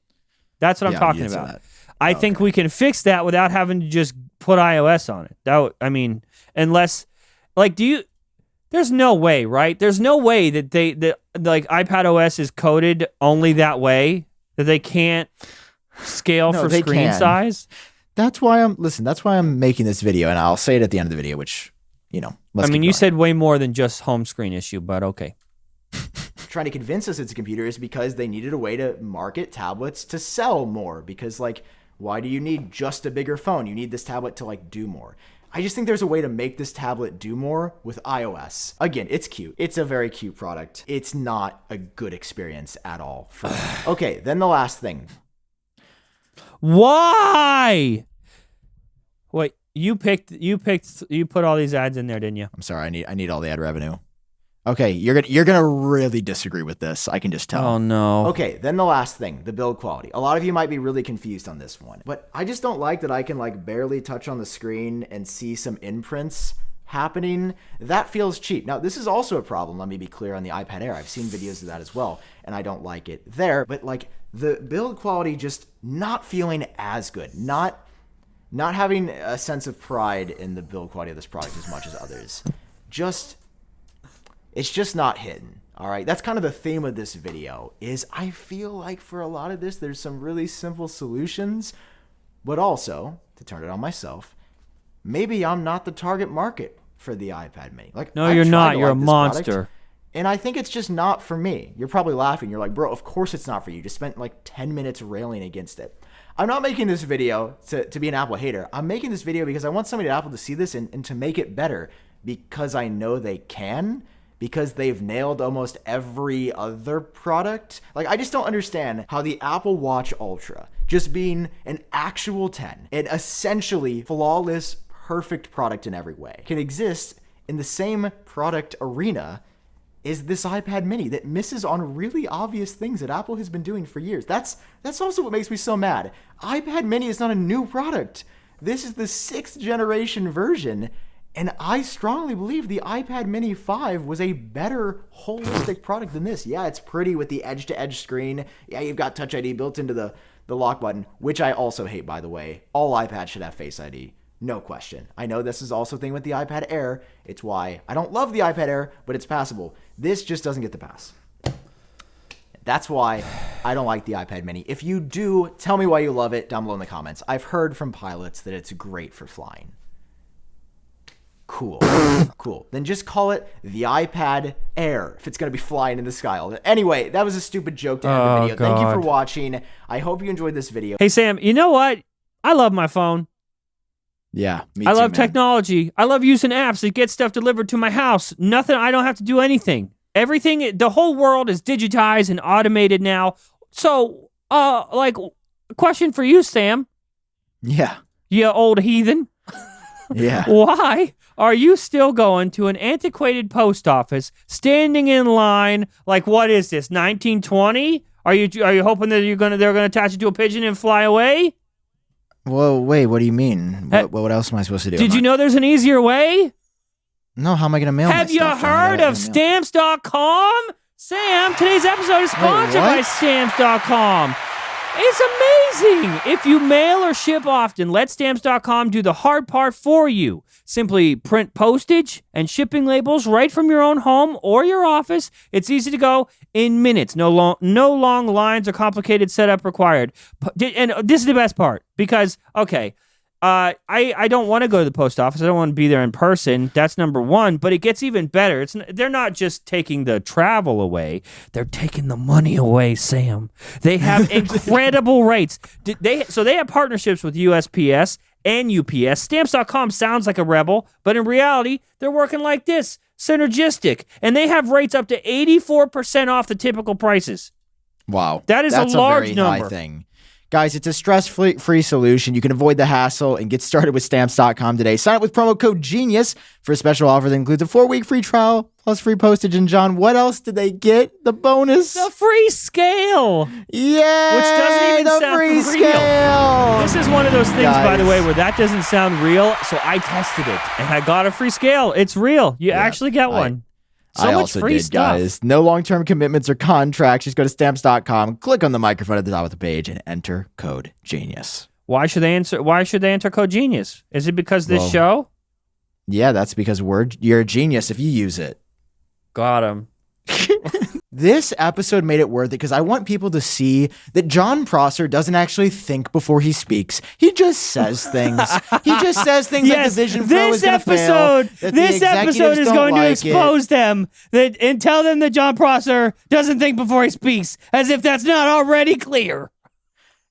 That's what I'm talking about. I think we can fix that without having to just put iOS on it. Unless, like, there's no way, right? There's no way that like iPad OS is coded only that way, that they can't scale for screen size. That's why I'm making this video, and I'll say it at the end of the video, which, you said way more than just home screen issue, but okay. Trying to convince us it's a computer is because they needed a way to market tablets to sell more, because like, why do you need just a bigger phone? You need this tablet to like do more. I just think there's a way to make this tablet do more with iOS. Again, it's cute. It's a very cute product. It's not a good experience at all for me. Okay, then the last thing. Why? Wait, you put all these ads in there, didn't you? I'm sorry, I need all the ad revenue. Okay, you're gonna really disagree with this. I can just tell. Oh no. Okay, then the last thing, the build quality. A lot of you might be really confused on this one, but I just don't like that I can like barely touch on the screen and see some imprints happening. That feels cheap. Now, this is also a problem. Let me be clear on the iPad Air. I've seen videos of that as well, and I don't like it there. But like the build quality just not feeling as good. Not having a sense of pride in the build quality of this product as much as others. It's just not hitting. All right, that's kind of the theme of this video, is I feel like for a lot of this, there's some really simple solutions, but also, to turn it on myself, maybe I'm not the target market for the iPad mini. Like, no, you're not. You're a monster. And I think it's just not for me. You're probably laughing. You're like, bro, of course it's not for you. You just spent like 10 minutes railing against it. I'm not making this video to be an Apple hater. I'm making this video because I want somebody at Apple to see this and to make it better, because I know they can, because they've nailed almost every other product. Like, I just don't understand how the Apple Watch Ultra just being an actual 10, an essentially flawless, perfect product in every way, can exist in the same product arena is this iPad mini that misses on really obvious things that Apple has been doing for years. That's also what makes me so mad. iPad mini is not a new product. This is the 6th generation version, and I strongly believe the iPad mini 5 was a better holistic product than this. Yeah, it's pretty with the edge-to-edge screen. Yeah, you've got Touch ID built into the lock button, which I also hate, by the way. All iPads should have Face ID. No question. I know this is also a thing with the iPad Air. It's why I don't love the iPad Air, but it's passable. This just doesn't get the pass. That's why I don't like the iPad mini. If you do, tell me why you love it down below in the comments. I've heard from pilots that it's great for flying. Cool. Cool. Then just call it the iPad Air if it's going to be flying in the sky. Anyway, that was a stupid joke to end the video. God. Thank you for watching. I hope you enjoyed this video. Hey, Sam, you know what? I love my phone. Yeah, me I too, love man. technology. I love using apps that get stuff delivered to my house. Nothing, I don't have to do anything. Everything, the whole world is digitized and automated now. So, a question for you, Sam. Yeah. You old heathen. Yeah. Why are you still going to an antiquated post office, standing in line? Like, what is this, 1920? Are you hoping that they're gonna attach it to a pigeon and fly away? Whoa, wait, what do you mean? What else am I supposed to do? Did you know there's an easier way? No, how am I going to mail Have my you stuff? heard of Stamps.com? Sam, today's episode is sponsored by what? Stamps.com. It's amazing. If you mail or ship often, let Stamps.com do the hard part for you. Simply print postage and shipping labels right from your own home or your office. It's easy to go in minutes. No long lines or complicated setup required. And this is the best part because, okay, I don't want to go to the post office. I don't want to be there in person. That's number one. But it gets even better. They're not just taking the travel away. They're taking the money away, Sam. They have incredible rates. They have partnerships with USPS and UPS. Stamps.com sounds like a rebel, but in reality, they're working like this. Synergistic. And they have rates up to 84% off the typical prices. Wow. That's a large very number. High thing. Guys, it's a stress-free solution. You can avoid the hassle and get started with Stamps.com today. Sign up with promo code GENIUS for a special offer that includes a 4-week free trial plus free postage. And John, what else did they get? The bonus? The free scale. Yeah, Which doesn't even the sound free real. scale. This is one of those things, by the Guys. way, where that doesn't sound real, so I tested it, and I got a free scale. It's real. You actually get one. So I much also free did, stuff. guys. No long-term commitments or contracts. Just go to Stamps.com, click on the microphone at the top of the page, and enter code GENIUS. Why should they enter code GENIUS? Is it because this show? Yeah, that's because you're a genius if you use it. Got him. This episode made it worth it because I want people to see that Jon Prosser doesn't actually think before he speaks. He just says things. He just says things like the Vision Pro is going to fail. This episode is going to expose them and tell them that Jon Prosser doesn't think before he speaks, as if that's not already clear.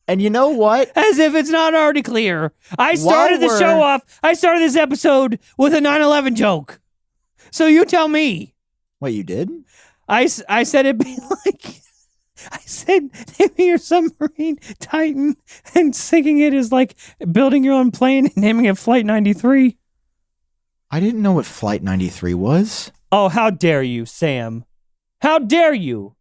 And you know what? As if it's not already clear. I started this episode with a 9/11 joke. So you tell me. What, you did? I said it'd be like, I said, naming your submarine Titan and sinking it is like building your own plane and naming it Flight 93. I didn't know what Flight 93 was. Oh, how dare you, Sam? How dare you?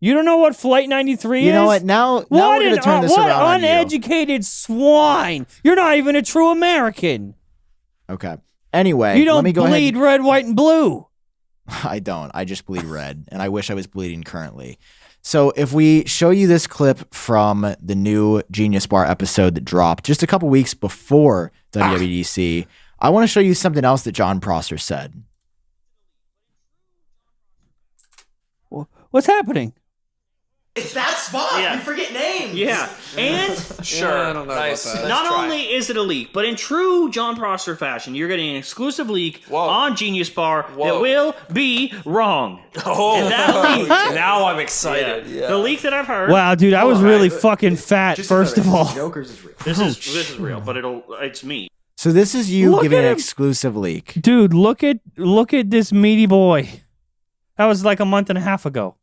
You don't know what Flight 93 is? You know what? Now we're going to turn this around on you. What uneducated swine. You're not even a true American. Okay. Anyway, You don't let me go bleed ahead. red, white, and blue. I don't. I just bleed red, and I wish I was bleeding currently. So if we show you this clip from the new Genius Bar episode that dropped just a couple weeks before WWDC, I want to show you something else that Jon Prosser said. What's happening? It's that spot. Yeah. You forget names. Yeah. And Sure. I don't know about that. not only is it a leak, but in true Jon Prosser fashion, you're getting an exclusive leak on Genius Bar that will be wrong. Oh, And that leak. now I'm excited. The leak that I've heard. Wow, dude, I was really fucking fat. First of all, Jokers is real. this is real, but it's me. So this is you Look giving at an him. exclusive leak. Dude, look at this meaty boy. That was like a month and a half ago.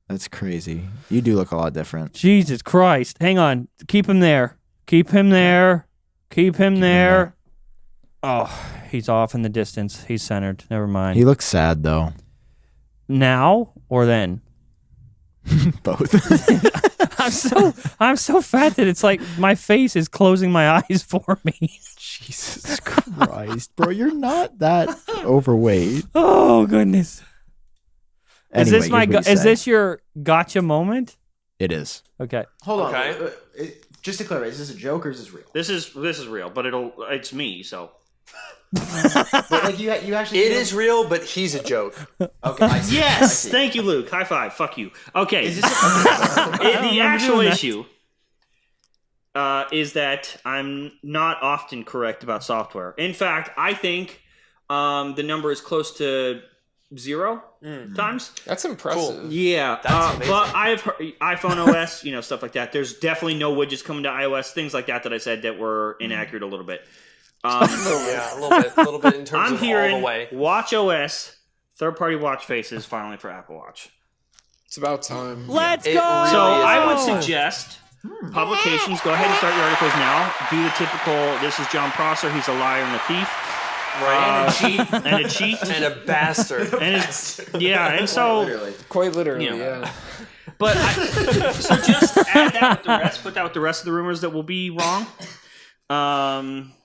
That's crazy. You do look a lot different. Jesus Christ. Hang on. Keep him there. Keep him there. Keep him there. Oh, he's off in the distance. He's centered. Never mind. He looks sad though. Now or then? Both. I'm so fat that it's like my face is closing my eyes for me. Jesus Christ, bro, you're not that overweight. Oh goodness. Anyway, Is this your gotcha moment? It is. Okay. Hold on. Okay. Just to clarify, is this a joke or is this real? This is real, but it's me, so. But like you actually. It is real, but he's a joke. Okay. I see. Yes, thank you, Luke. High five. Fuck you. Okay. Is this The actual issue is that I'm not often correct about software. In fact, I think the number is close to 0 times. That's impressive. Yeah, That's amazing. but I've heard iPhone OS, stuff like that. There's definitely no widgets coming to iOS, things like that I said that were inaccurate a little bit. Yeah, a little bit in terms I'm of hearing all the way. Watch OS, third-party watch faces finally for Apple Watch. It's about time. Let's It go! really So is. I would suggest publications, go ahead and start your articles now. Do the typical, this is Jon Prosser, he's a liar and a thief. Right. And a cheat. And a bastard. And so... Quite literally, Yeah. yeah. But so just add that with the rest, put that with the rest of the rumors that will be wrong.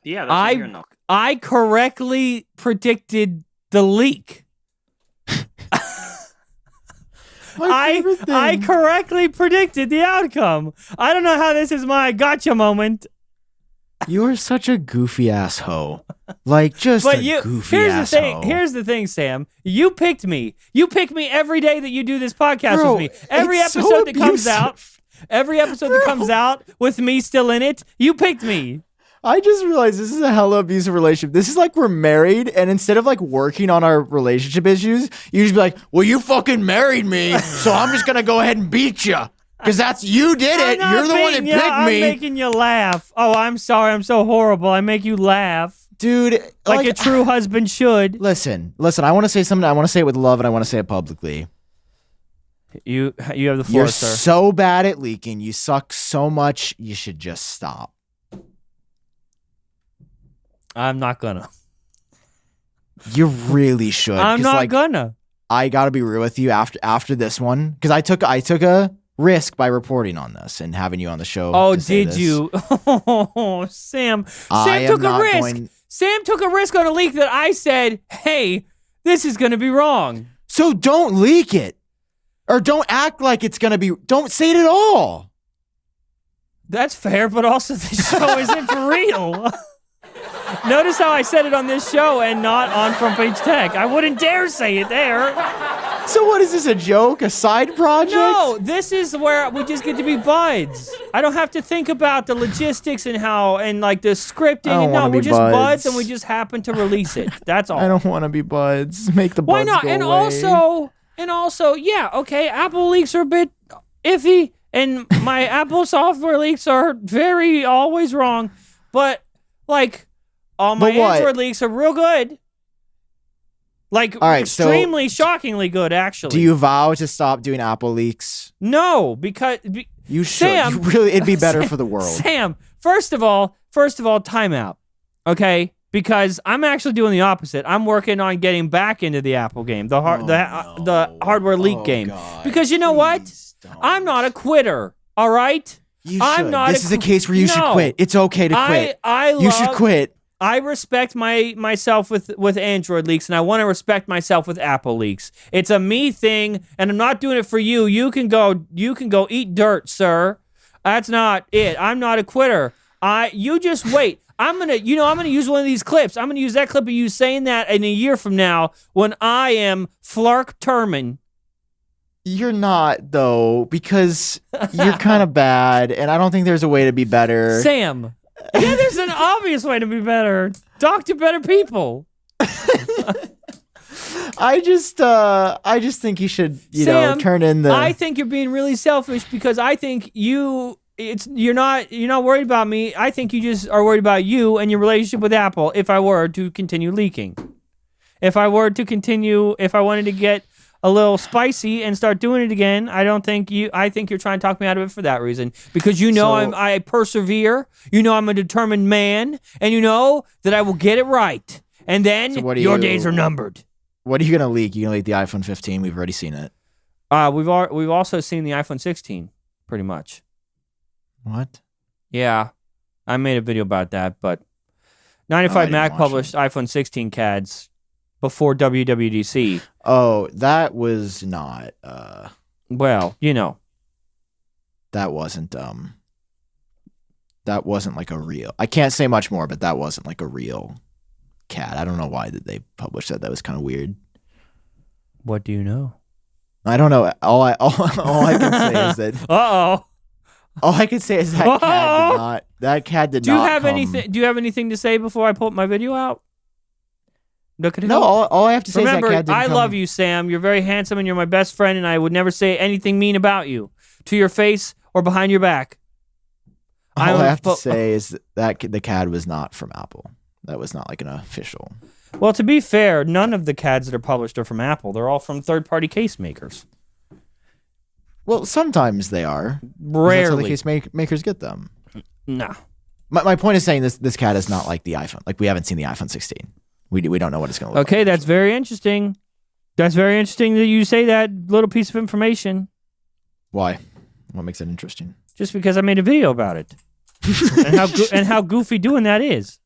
Yeah, that's what I'm hearing, though. I correctly predicted the leak. I correctly predicted the outcome. I don't know how this is my gotcha moment. You are such a goofy ass hoe. Like just goofy ass hoe. Here's the thing, Sam. You picked me. You pick me every day that you do this podcast with me. Every it's so episode that comes abusive. out. Every episode that comes out with me still in it, you picked me. I just realized this is a hella abusive relationship. This is like we're married, and instead of like working on our relationship issues, you just be like, well, you fucking married me, so I'm just gonna go ahead and beat you. Because you did it. You're the one that picked I'm me. making you laugh. Oh, I'm sorry. I'm so horrible. I make you laugh. Dude, Like a true husband should. Listen, I want to say something. I want to say it with love, and I want to say it publicly. You have the floor, You're sir. so bad at leaking. You suck so much. You should just stop. I'm not gonna. You really should. I'm 'cause, not like, gonna. I gotta be real with you after this one, because I took a risk by reporting on this and having you on the show. Oh, to say did this. you? Oh, Sam. I Sam am took a not risk. going- Sam took a risk on a leak that I said, hey, this is gonna be wrong. So don't leak it, or don't act like it's gonna be. Don't say it at all. That's fair, but also the show isn't for real. Notice how I said it on this show and not on Front Page Tech. I wouldn't dare say it there. So what is this, a joke, a side project? No, this is where we just get to be buds. I don't have to think about the logistics and like the scripting. I don't wanna No, be we're just buds buds. and we just happen to release it. That's all. I don't want to be buds. Make the Why buds not? go And away. also, yeah, okay, Apple leaks are a bit iffy, and my Apple software leaks are very always wrong, but like all my But what? Android leaks are real good. Like All right, so- extremely shockingly good, actually. Do you vow to stop doing Apple leaks? No, because You should. Sam, You really, it'd be better for the world. Sam, first of all, time out. Okay? Because I'm actually doing the opposite. I'm working on getting back into the Apple game, the hardware leak game. God, Because you know what? please don't. I'm not a quitter. All right? You I'm should. not This a is a qu- case where you should No. quit. It's okay to quit. You should quit. I respect myself with Android leaks, and I want to respect myself with Apple leaks. It's a me thing, and I'm not doing it for you. You can go eat dirt, sir. That's not it. I'm not a quitter. You just wait. I'm gonna use one of these clips. I'm gonna use that clip of you saying that in a year from now when I am Flark Terman. You're not, though, because you're kind of bad, and I don't think there's a way to be better. Sam. Yeah, there's an obvious way to be better. Talk to better people. I just think you should, Sam, turn in the. I think you're being really selfish because I think you're not worried about me. I think you just are worried about you and your relationship with Apple. If I were to continue leaking, if I wanted to get a little spicy and start doing it again, I think you're trying to talk me out of it for that reason. Because I persevere, I'm a determined man, and you know that I will get it right. And then your days are numbered. What are you gonna leak? You gonna leak the iPhone 15? We've already seen it. We've also seen the iPhone 16, pretty much. What? Yeah, I made a video about that, but 95 Mac published iPhone 16 CADs before WWDC. Oh, that was not. Well, that wasn't. That wasn't like a real. I can't say much more, but that wasn't like a real CAD. I don't know why did they publish that. That was kind of weird. What do you know? I don't know. All I can say is that. Uh-oh. All I can say is that CAD did not. That CAD did not. Do you have anything to say before I pull my video out? No, all I have to say Remember, is that CAD didn't I come. love you, Sam. You're very handsome and you're my best friend, and I would never say anything mean about you to your face or behind your back. All I have to say is that the CAD was not from Apple. That was not like an official. Well, to be fair, none of the CADs that are published are from Apple. They're all from third-party case makers. Well, sometimes they are. Rarely. That's how the case makers get them. Nah. My point is saying this CAD is not like the iPhone. Like, we haven't seen the iPhone 16. We don't know what it's going to look like. Okay, that's very interesting. That's very interesting that you say that little piece of information. Why? What makes it interesting? Just because I made a video about it. and how goofy doing that is.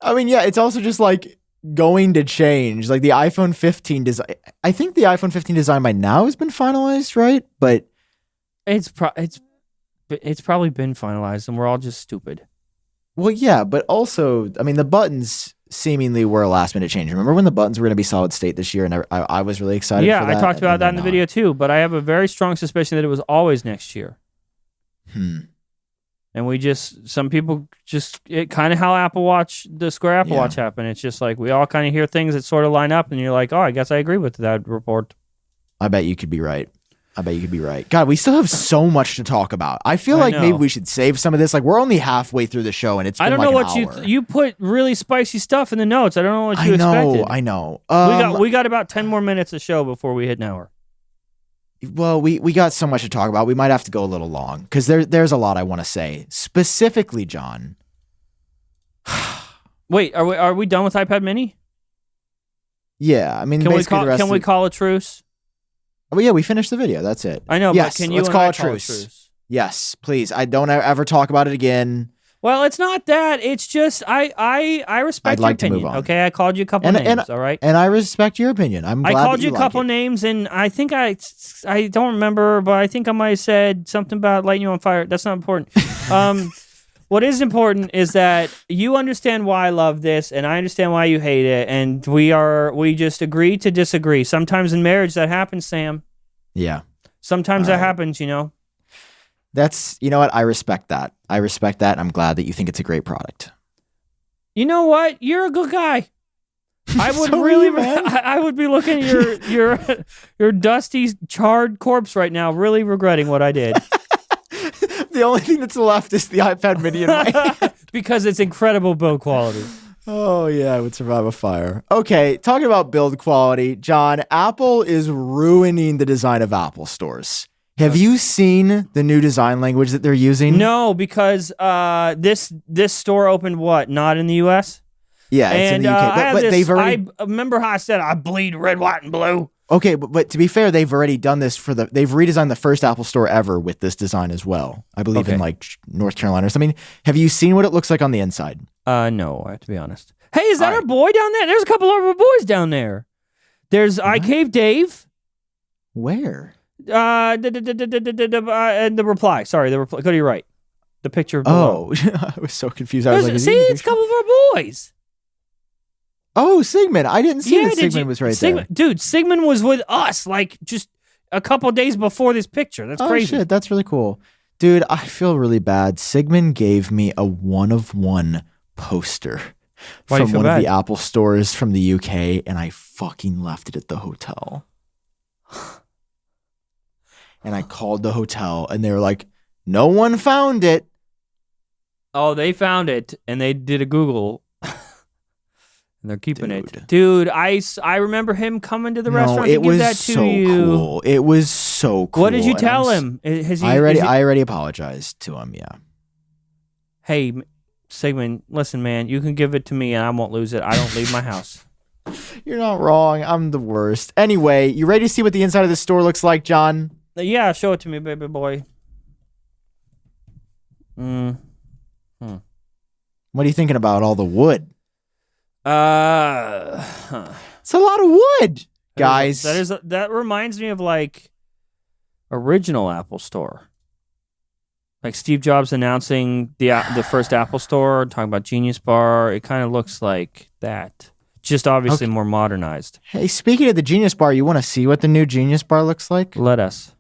I mean, yeah, it's also just like going to change. Like the iPhone 15 design. I think the iPhone 15 design by now has been finalized, right? But it's probably been finalized, and we're all just stupid. Well, yeah, but also, I mean, the buttons seemingly were a last-minute change. Remember when the buttons were going to be solid state this year, and I was really excited for that? Yeah, I talked about that in the video too, but I have a very strong suspicion that it was always next year. And some people it kind of how the Square Apple Watch happened. It's just like we all kind of hear things that sort of line up, and you're like, oh, I guess I agree with that report. I bet you could be right. God, we still have so much to talk about. I feel like maybe we should save some of this. Like, we're only halfway through the show, and it's been I don't like know an what hour. you put really spicy stuff in the notes. I don't know what you expected. I know. We got about 10 more minutes of show before we hit an hour. Well, we got so much to talk about. We might have to go a little long because there's a lot I want to say. Specifically, John. Wait, are we done with iPad Mini? Yeah, I mean, can we call a truce? Oh yeah, we finished the video. That's it. I know, yes, but can you let's and call I a truce? Yes, please. I don't ever talk about it again. Well, it's not that. It's just I respect your opinion. To move on. Okay, I called you a couple names. All right, and I respect your opinion. I called you a couple names, and I think I don't remember, but I think I might have said something about lighting you on fire. That's not important. What is important is that you understand why I love this, and I understand why you hate it, and we just agree to disagree. Sometimes in marriage that happens, Sam. Yeah. Sometimes that happens, That's, you know what? I respect that. And I'm glad that you think it's a great product. You know what? You're a good guy. I would I would be looking at your dusty, charred corpse right now, really regretting what I did. The only thing that's left is the iPad Mini in my hand. Because it's incredible build quality. Oh, yeah, it would survive a fire. Okay, talking about build quality, John, Apple is ruining the design of Apple stores. Have you seen the new design language that they're using? No, because this store opened not in the U.S.? Yeah, it's in the UK. But they've already... I remember how I said I bleed red, white, and blue. Okay, but to be fair, they've already done this they've redesigned the first Apple store ever with this design as well. I believe in like North Carolina or something. Have you seen what it looks like on the inside? No, I have to be honest. Hey, is that our boy down there? There's a couple of our boys down there. There's iCave Dave. Where? The reply. Sorry, the reply. Go to your right. The picture below. Oh, I was so confused. I was like, see, it's a couple of our boys. Oh, Sigmund. I didn't see that Sigmund was right there. Dude, Sigmund was with us like just a couple days before this picture. That's crazy. Oh, shit. That's really cool. Dude, I feel really bad. Sigmund gave me a 1-of-1 poster from one of the Apple stores from the UK, and I fucking left it at the hotel. And I called the hotel, and they were like, no one found it. Oh, they found it, and they did a Google. And they're keeping it. Dude, I remember him coming to the restaurant to it give was that to so you. cool. It was so cool. What did you and tell him? I already apologized to him, yeah. Hey, Sigmund, listen, man, you can give it to me and I won't lose it. I don't leave my house. You're not wrong. I'm the worst. Anyway, you ready to see what the inside of the store looks like, John? Yeah, show it to me, baby boy. What are you thinking about all the wood? It's a lot of wood, guys. That reminds me of like original Apple Store. Like Steve Jobs announcing the first Apple Store, talking about Genius Bar. It kind of looks like that. Just obviously more modernized. Hey, speaking of the Genius Bar, you want to see what the new Genius Bar looks like? Let us.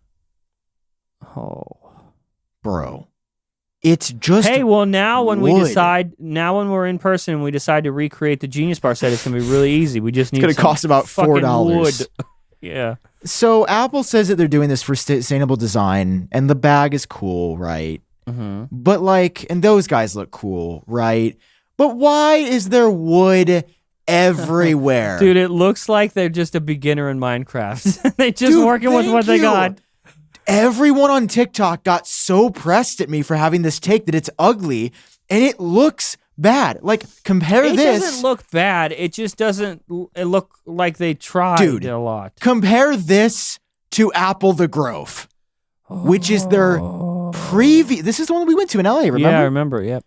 Oh. Bro. It's just Hey, well now when wood. when we're in person and we decide to recreate the Genius Bar set, it's going to be really easy. We just need It's going to cost about $4. wood. Yeah. So Apple says that they're doing this for sustainable design, and the bag is cool, right? Mm-hmm. But and those guys look cool, right? But why is there wood everywhere? Dude, it looks like they're just a beginner in Minecraft. They're just working with what they got. Everyone on TikTok got so pressed at me for having this take that it's ugly, and it looks bad. Like, compare this. It doesn't look bad. It just doesn't look like they tried a lot. Compare this to Apple the Grove, which is their previous. This is the one we went to in LA, remember? Yeah, I remember, yep.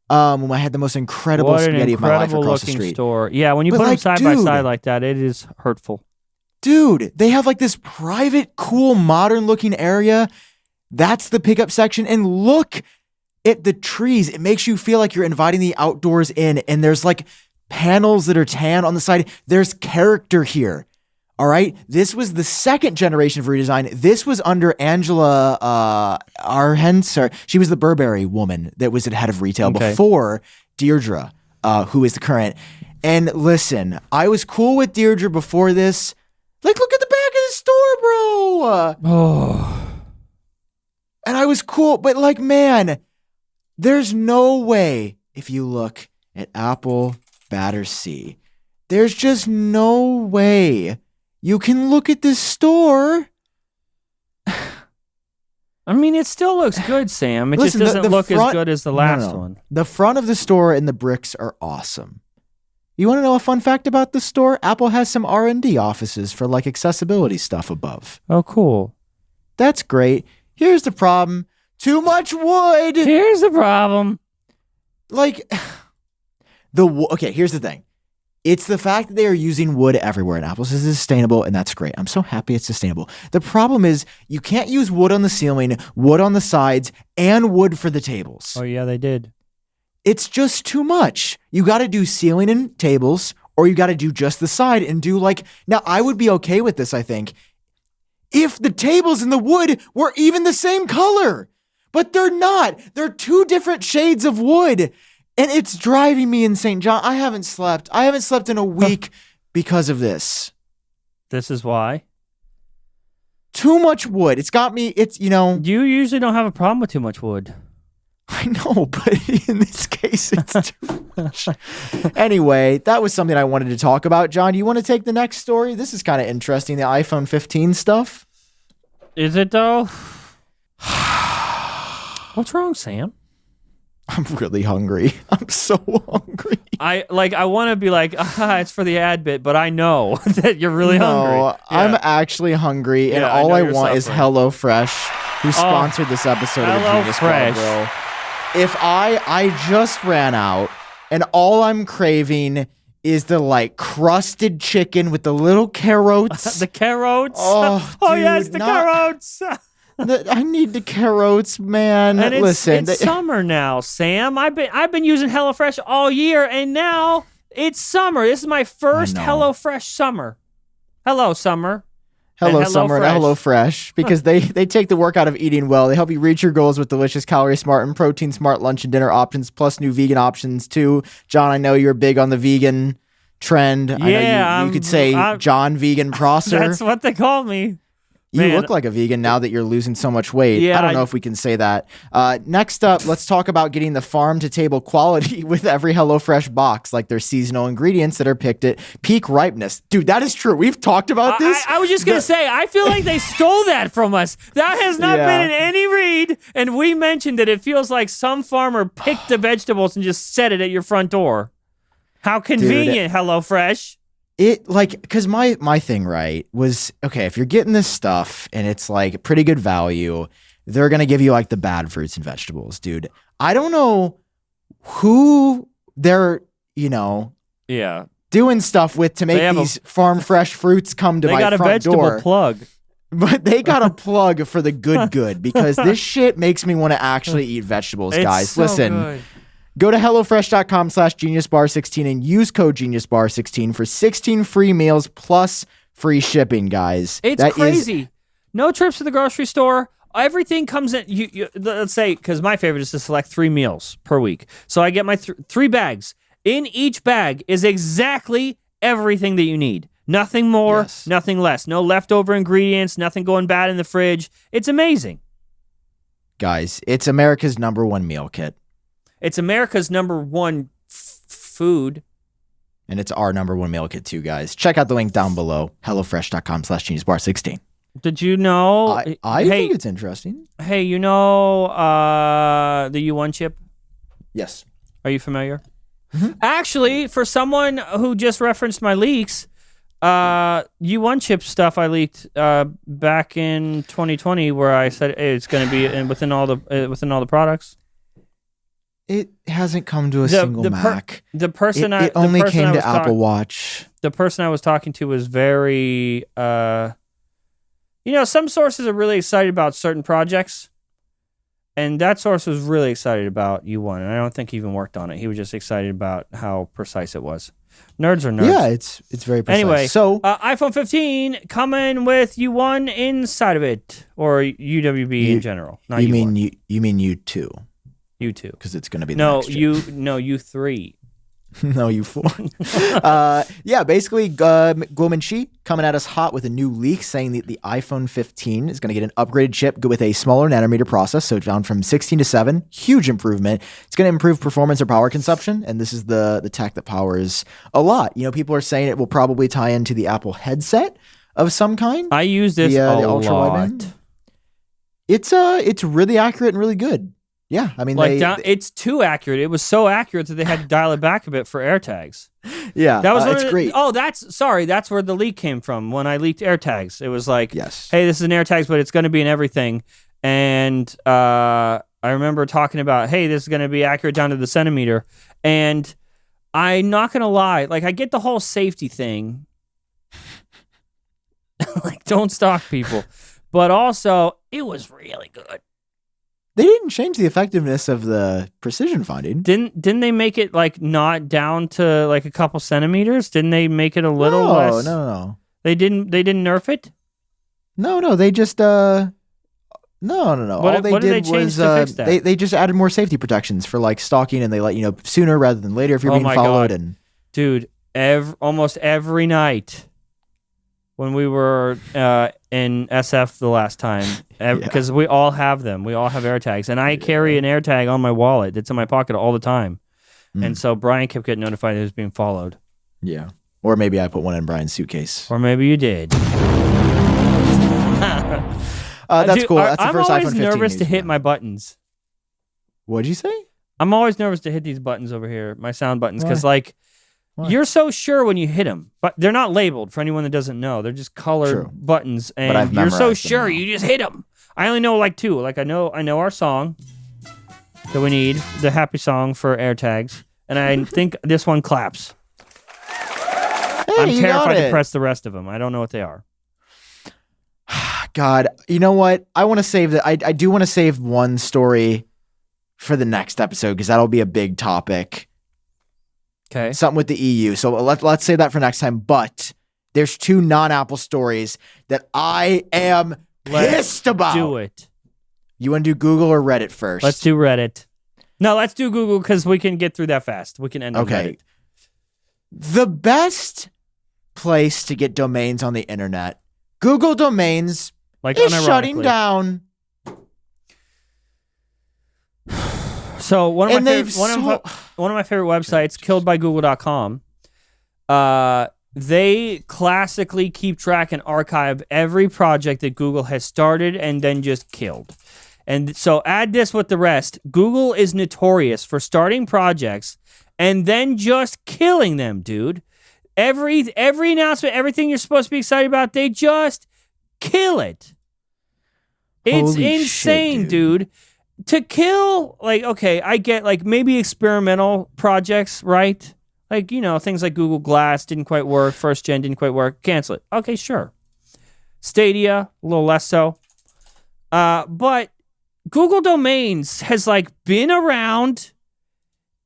When I had the most incredible spaghetti of my life across the street. Store. Yeah, when you put them side by side like that, it is hurtful. Dude, they have like this private, cool, modern-looking area. That's the pickup section. And look at the trees. It makes you feel like you're inviting the outdoors in. And there's like panels that are tan on the side. There's character here. All right? This was the second generation of redesign. This was under Angela Arhens. She was the Burberry woman that was at head of retail before Deirdre, who is the current. And listen, I was cool with Deirdre before this. Like, look at the back of the store, bro. And I was cool, but like, man, there's no way if you look at Apple Battersea, there's just no way you can look at this store. I mean, it still looks good, Sam. It just doesn't look as good as the last one. The front of the store and the bricks are awesome. You want to know a fun fact about this store? Apple has some R&D offices for like accessibility stuff above. Oh, cool. That's great. Here's the problem. Too much wood. Here's the problem. Like, okay, here's the thing. It's the fact that they are using wood everywhere, and Apple says it's sustainable, and that's great. I'm so happy it's sustainable. The problem is you can't use wood on the ceiling, wood on the sides, and wood for the tables. Oh, yeah, they did. It's just too much. You got to do ceiling and tables, or you got to do just the side and do like, now I would be okay with this, I think, if the tables and the wood were even the same color, but they're not. They're two different shades of wood, and it's driving me insane. John, I haven't slept in a week because of this. This is why? Too much wood. It's got me, You usually don't have a problem with too much wood. I know, but in this case, it's too much. Anyway, that was something I wanted to talk about. John, do you want to take the next story? This is kind of interesting, the iPhone 15 stuff. Is it, though? What's wrong, Sam? I'm really hungry. I'm so hungry. I want to be like, it's for the ad bit, but I know that you're really hungry. No, I'm actually hungry, and all I want is HelloFresh, who sponsored this episode of the Genius Bar, bro. If I just ran out, and all I'm craving is the like crusted chicken with the little carrots. The carrots? Oh, dude, yes, the carrots. I need the carrots, man. And Listen, it's summer now, Sam. I've been using HelloFresh all year, and now it's summer. This is my first HelloFresh summer. Hello, summer. Hello, Summer, and HelloFresh, because they take the work out of eating well. They help you reach your goals with delicious, calorie-smart, and protein-smart lunch and dinner options, plus new vegan options, too. John, I know you're big on the vegan trend. Yeah, I know you could say Jon Vegan Prosser. That's what they call me. You Man. look like a vegan now that you're losing so much weight. Yeah, I don't know if we can say that. Next up, let's talk about getting the farm-to-table quality with every HelloFresh box, like their seasonal ingredients that are picked at peak ripeness. Dude, that is true. We've talked about this. I was just going to say, I feel like they stole that from us. That has not been in any read, and we mentioned that it feels like some farmer picked the vegetables and just set it at your front door. How convenient, HelloFresh. Because my thing, right, was, okay, if you're getting this stuff and it's like pretty good value, they're going to give you like the bad fruits and vegetables, dude. I don't know who they're, doing stuff with to make these farm fresh fruits come to my front door. They got a vegetable plug. But they got a plug for the good because this shit makes me want to actually eat vegetables, guys. So Listen. good. Go to HelloFresh.com/GeniusBar16 and use code GeniusBar16 for 16 free meals plus free shipping, guys. It's crazy. No trips to the grocery store. Everything comes in. Let's say, because my favorite is to select 3 meals per week. So I get my 3 bags. In each bag is exactly everything that you need. Nothing more, nothing less. No leftover ingredients, nothing going bad in the fridge. It's amazing. Guys, it's America's #1 meal kit. It's America's #1 food. And it's our #1 meal kit too, guys. Check out the link down below. HelloFresh.com/GeniusBar16. Did you know? I think it's interesting. Hey, you know the U1 chip? Yes. Are you familiar? Mm-hmm. Actually, for someone who just referenced my leaks, U1 chip stuff I leaked back in 2020, where I said it's going to be within all the products. It hasn't come to a single Mac. The person it only came to Apple Watch. The person I was talking to was very, some sources are really excited about certain projects, and that source was really excited about U1, and I don't think he even worked on it. He was just excited about how precise it was. Nerds are nerds. Yeah, it's very precise. Anyway, so iPhone 15 coming with U1 inside of it, or UWB in general. Not you U1. mean you mean U2? U2, because it's going to be the next chip. U3. No, U4. Yeah, basically, Guomenshi coming at us hot with a new leak saying that the iPhone 15 is going to get an upgraded chip with a smaller nanometer process, so down from 16 to 7. Huge improvement. It's going to improve performance or power consumption, and this is the tech that powers a lot. People are saying it will probably tie into the Apple headset of some kind. I use this a lot. It's really accurate and really good. Yeah, I mean, it's too accurate. It was so accurate that they had to dial it back a bit for AirTags. Yeah, that was it's great. Oh, that's where the leak came from. When I leaked AirTags, it was like, yes, hey, this is an AirTags, but it's going to be in everything. And I remember talking about, hey, this is going to be accurate down to the centimeter. And I'm not going to lie, I get the whole safety thing, don't stalk people, but also it was really good. They didn't change the effectiveness of the precision finding. Didn't they make it not down to a couple centimeters? Didn't they make it a little less? No. They didn't nerf it? No, they just no. All they did was they just added more safety protections for stalking, and they let you know sooner rather than later if you're being followed. God. And dude, almost every night when we were in SF the last time, because we all have them. We all have AirTags. And I carry an AirTag on my wallet. It's in my pocket all the time. And so Brian kept getting notified that he was being followed. Yeah. Or maybe I put one in Brian's suitcase. Or maybe you did. That's cool. That's the I'm first always iPhone 15 nervous to news. hit my buttons. What'd you say? I'm always nervous to hit these buttons over here, my sound buttons, because you're so sure when you hit them, but they're not labeled for anyone that doesn't know. They're just colored buttons, and you're so sure you just hit them. I only know 2. I know our song that we need, the happy song for AirTags, and I think this one claps. Hey, I'm terrified to press the rest of them. I don't know what they are. God, you know what? I want to save that. I do want to save one story for the next episode because that'll be a big topic. Okay. Something with the EU. So let's say that for next time. But there's 2 non-Apple stories that I am pissed about. Do it. You want to do Google or Reddit first? Let's do Reddit. No, let's do Google because we can get through that fast. We can end on Reddit. The best place to get domains on the internet, Google domains Like It's shutting unironically. down. So one of And my they've one of my favorite websites, killedbygoogle.com. They classically keep track and archive every project that Google has started and then just killed. And so add this with the rest. Google is notorious for starting projects and then just killing them, dude. Every announcement, everything you're supposed to be excited about, they just kill it. It's Holy insane, shit, dude. To kill, like, okay, I get, like, maybe experimental projects, right? Like, you know, things like Google Glass didn't quite work, first gen didn't quite work, cancel it. Okay, sure. Stadia, a little less so. But Google Domains has, like, been around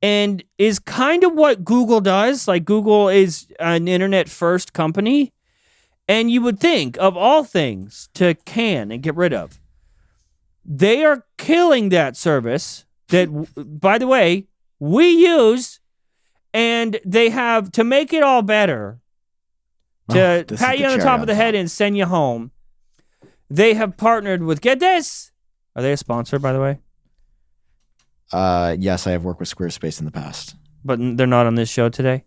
and is kind of what Google does. Like, Google is an internet-first company. And you would think, of all things, to can and get rid of. They are killing that service that, by the way, we use, and they have, to make it all better, to pat you on the top of the head and send you home, they have partnered with, get this, are they a sponsor, by the way? Yes, I have worked with Squarespace in the past. But they're not on this show today?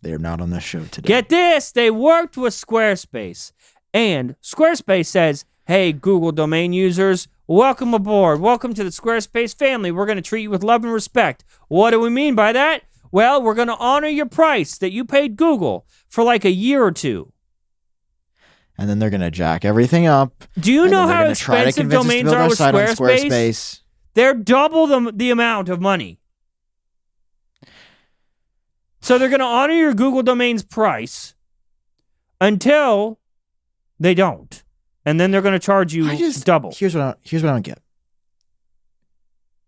They are not on this show today. Get this, they worked with Squarespace, and Squarespace says, hey, Google domain users, welcome aboard. Welcome to the Squarespace family. We're going to treat you with love and respect. What do we mean by that? Well, we're going to honor your price that you paid Google for like a year or two. And then they're going to jack everything up. Do you know how expensive domains are with Squarespace? They're double the amount of money. So they're going to honor your Google domains price until they don't. And then they're going to charge you double. Here's what I don't get.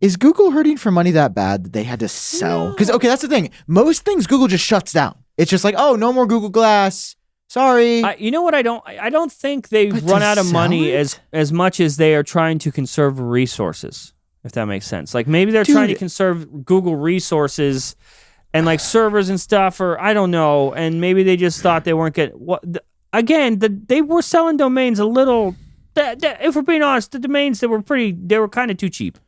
Is Google hurting for money that bad that they had to sell? Because, okay, that's the thing. Most things Google just shuts down. It's just like, oh, no more Google Glass. Sorry. You know what? I don't think they've run out of money as much as they are trying to conserve resources, if that makes sense. Like, maybe they're trying to conserve Google resources and, like, servers and stuff, or I don't know. And maybe they just thought they weren't getting... Again, they were selling domains a little. If we're being honest, the domains they were kind of too cheap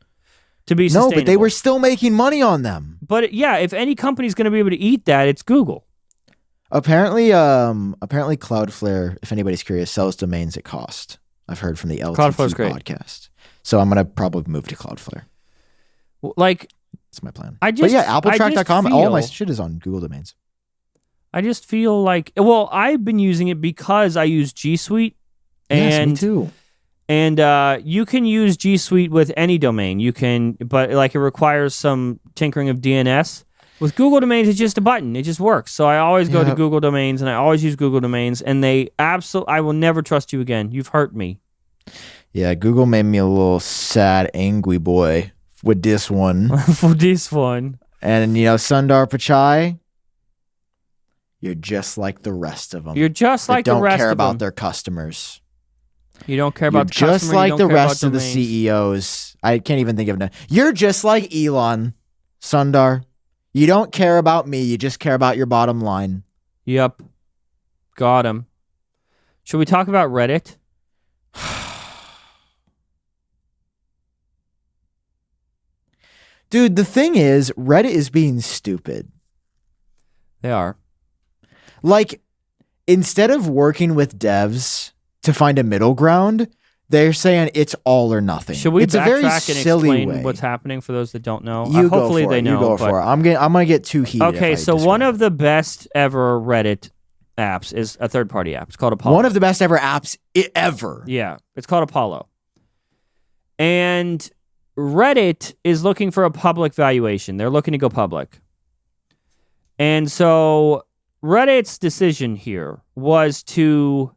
to be sustainable. No, but they were still making money on them. But yeah, if any company's going to be able to eat that, it's Google. Apparently, Cloudflare, if anybody's curious, sells domains at cost. I've heard from the LTT podcast. So I'm gonna probably move to Cloudflare. Like, that's my plan. But yeah, AppleTrack.com. All my shit is on Google domains. I just feel like, well, I've been using it because I use G Suite. Yes, me too. And you can use G Suite with any domain. You can, but like it requires some tinkering of DNS. With Google domains, it's just a button. It just works. So I always go to Google domains, and I always use Google domains. And I will never trust you again. You've hurt me. Yeah, Google made me a little sad, angry boy with this one. For this one. And Sundar Pichai. You're just like the rest of them. You're just like the rest of them. Don't care about their customers. You don't care about the customer. Just like the rest of the domains. CEOs. I can't even think of it. You're just like Elon, Sundar. You don't care about me. You just care about your bottom line. Yep. Got him. Should we talk about Reddit? Dude, the thing is, Reddit is being stupid. They are. Like, instead of working with devs to find a middle ground, they're saying it's all or nothing. Should we it's a very backtrack and silly explain way. what's happening for those that don't know? Hopefully they know. You go for it. I'm gonna get too heated. Okay, so one of the best ever Reddit apps is a third-party app. It's called Apollo. One of the best ever apps ever. Yeah, it's called Apollo. And Reddit is looking for a public valuation. They're looking to go public. And so Reddit's decision here was to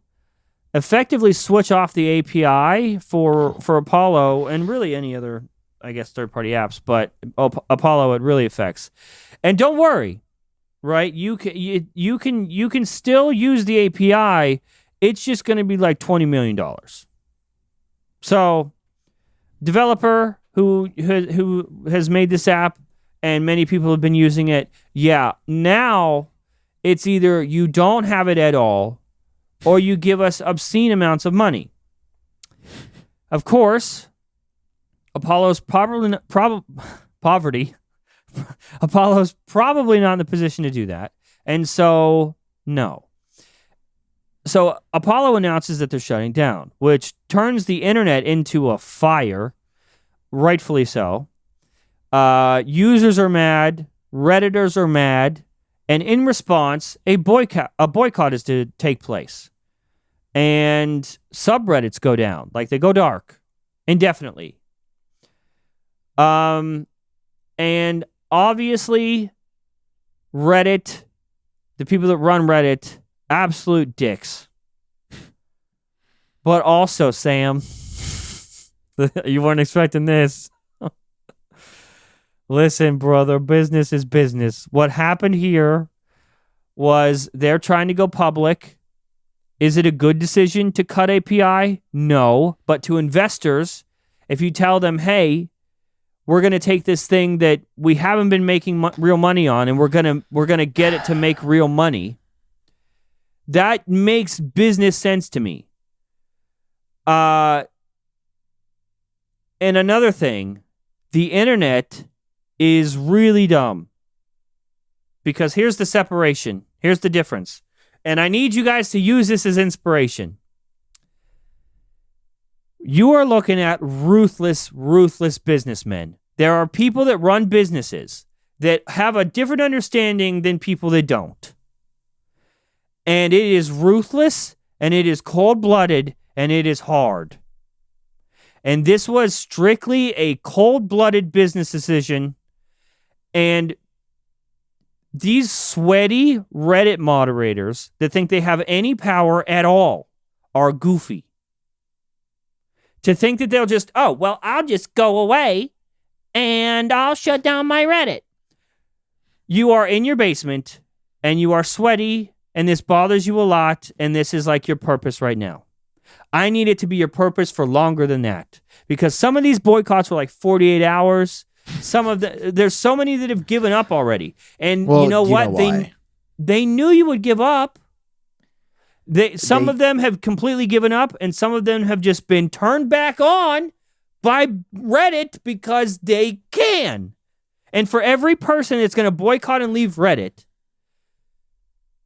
effectively switch off the API for Apollo and really any other, I guess, third-party apps, but Apollo it really affects. And don't worry, right? You can still use the API. It's just going to be like $20 million. So, developer who has made this app and many people have been using it. Yeah, now it's either you don't have it at all or you give us obscene amounts of money. Of course, Apollo's poverty. Apollo's probably not in the position to do that. And so, no. So Apollo announces that they're shutting down, which turns the internet into a fire, rightfully so. Users are mad, Redditors are mad, and in response, a boycott is to take place. And subreddits go down, like they go dark, indefinitely. And obviously, Reddit, the people that run Reddit, absolute dicks. But also, Sam, you weren't expecting this. Listen, brother, business is business. What happened here was they're trying to go public. Is it a good decision to cut API? No. But to investors, if you tell them, hey, we're going to take this thing that we haven't been making real money on and we're going to get it to make real money, that makes business sense to me. And another thing, the internet is really dumb. Because here's the separation. Here's the difference. And I need you guys to use this as inspiration. You are looking at ruthless businessmen. There are people that run businesses that have a different understanding than people that don't. And it is ruthless, and it is cold-blooded, and it is hard. And this was strictly a cold-blooded business decision. And these sweaty Reddit moderators that think they have any power at all are goofy. To think that they'll just, I'll just go away and I'll shut down my Reddit. You are in your basement and you are sweaty and this bothers you a lot and this is like your purpose right now. I need it to be your purpose for longer than that because some of these boycotts were like 48 hours. There's so many that have given up already. And you know what? They knew you would give up. Some of them have completely given up, and some of them have just been turned back on by Reddit because they can. And for every person that's going to boycott and leave Reddit,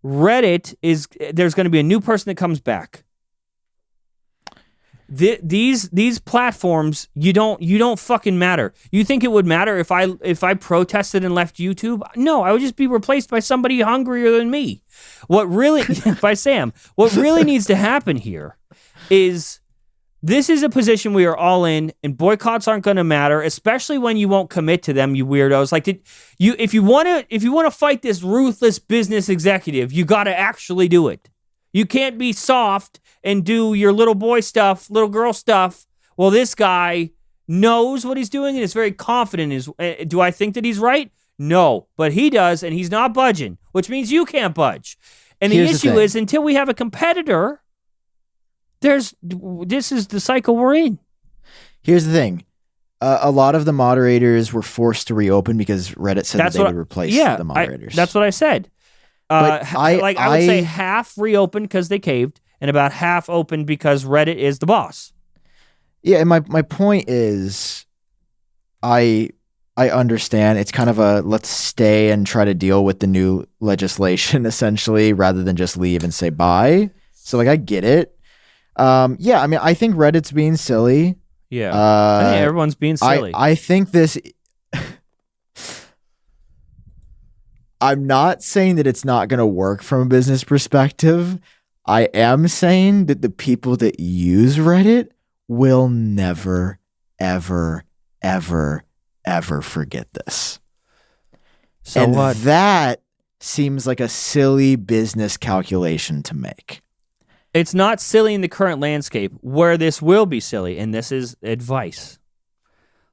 there's going to be a new person that comes back. These platforms, you don't fucking matter. You think it would matter if I protested and left YouTube? No, I would just be replaced by somebody hungrier than me. By Sam. What really needs to happen here is this is a position we are all in, and boycotts aren't going to matter, especially when you won't commit to them, you weirdos. Like, if you want to fight this ruthless business executive, you got to actually do it. You can't be soft and do your little boy stuff, little girl stuff. Well, this guy knows what he's doing and is very confident. Do I think that he's right? No, but he does, and he's not budging, which means you can't budge. And the issue is, until we have a competitor, this is the cycle we're in. Here's the thing. A lot of the moderators were forced to reopen because Reddit said that they would replace the moderators. That's what I said. I would say half reopened because they caved, and about half opened because Reddit is the boss. Yeah, and my point is, I understand it's kind of a let's stay and try to deal with the new legislation essentially, rather than just leave and say bye. So I get it. Yeah, I mean, I think Reddit's being silly. Yeah, I think everyone's being silly. I think this. I'm not saying that it's not going to work from a business perspective. I am saying that the people that use Reddit will never, ever, ever, ever forget this. So what? That seems like a silly business calculation to make. It's not silly in the current landscape. Where this will be silly, and this is advice.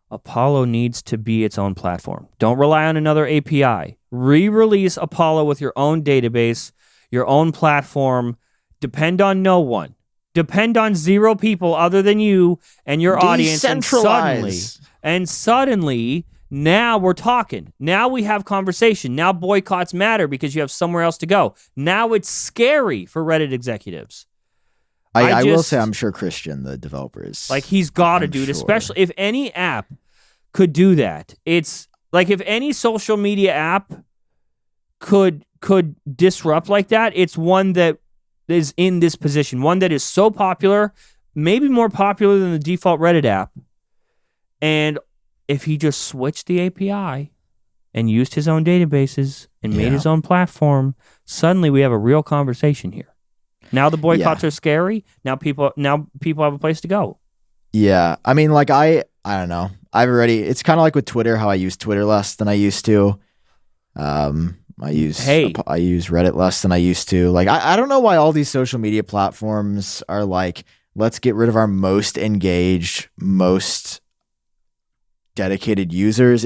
Apollo needs to be its own platform. Don't rely on another API. Re-release Apollo with your own database, your own platform. Depend on no one. Depend on 0 people other than you and your audience. And suddenly, now we're talking. Now we have conversation. Now boycotts matter because you have somewhere else to go. Now it's scary for Reddit executives. I will just- say, I'm sure Christian, the developer, is Like he's got to I'm do it, sure. especially if any app could do that. It's like if any social media app could disrupt like that, it's one that is in this position, one that is so popular, maybe more popular than the default Reddit app. And if he just switched the API and used his own databases and made his own platform, suddenly we have a real conversation here. Now the boycotts are scary. Now people have a place to go. Yeah, I mean, like I don't know. It's kind of like with Twitter, how I use Twitter less than I used to. I use Reddit less than I used to. Like I don't know why all these social media platforms are like, let's get rid of our most engaged, most dedicated users.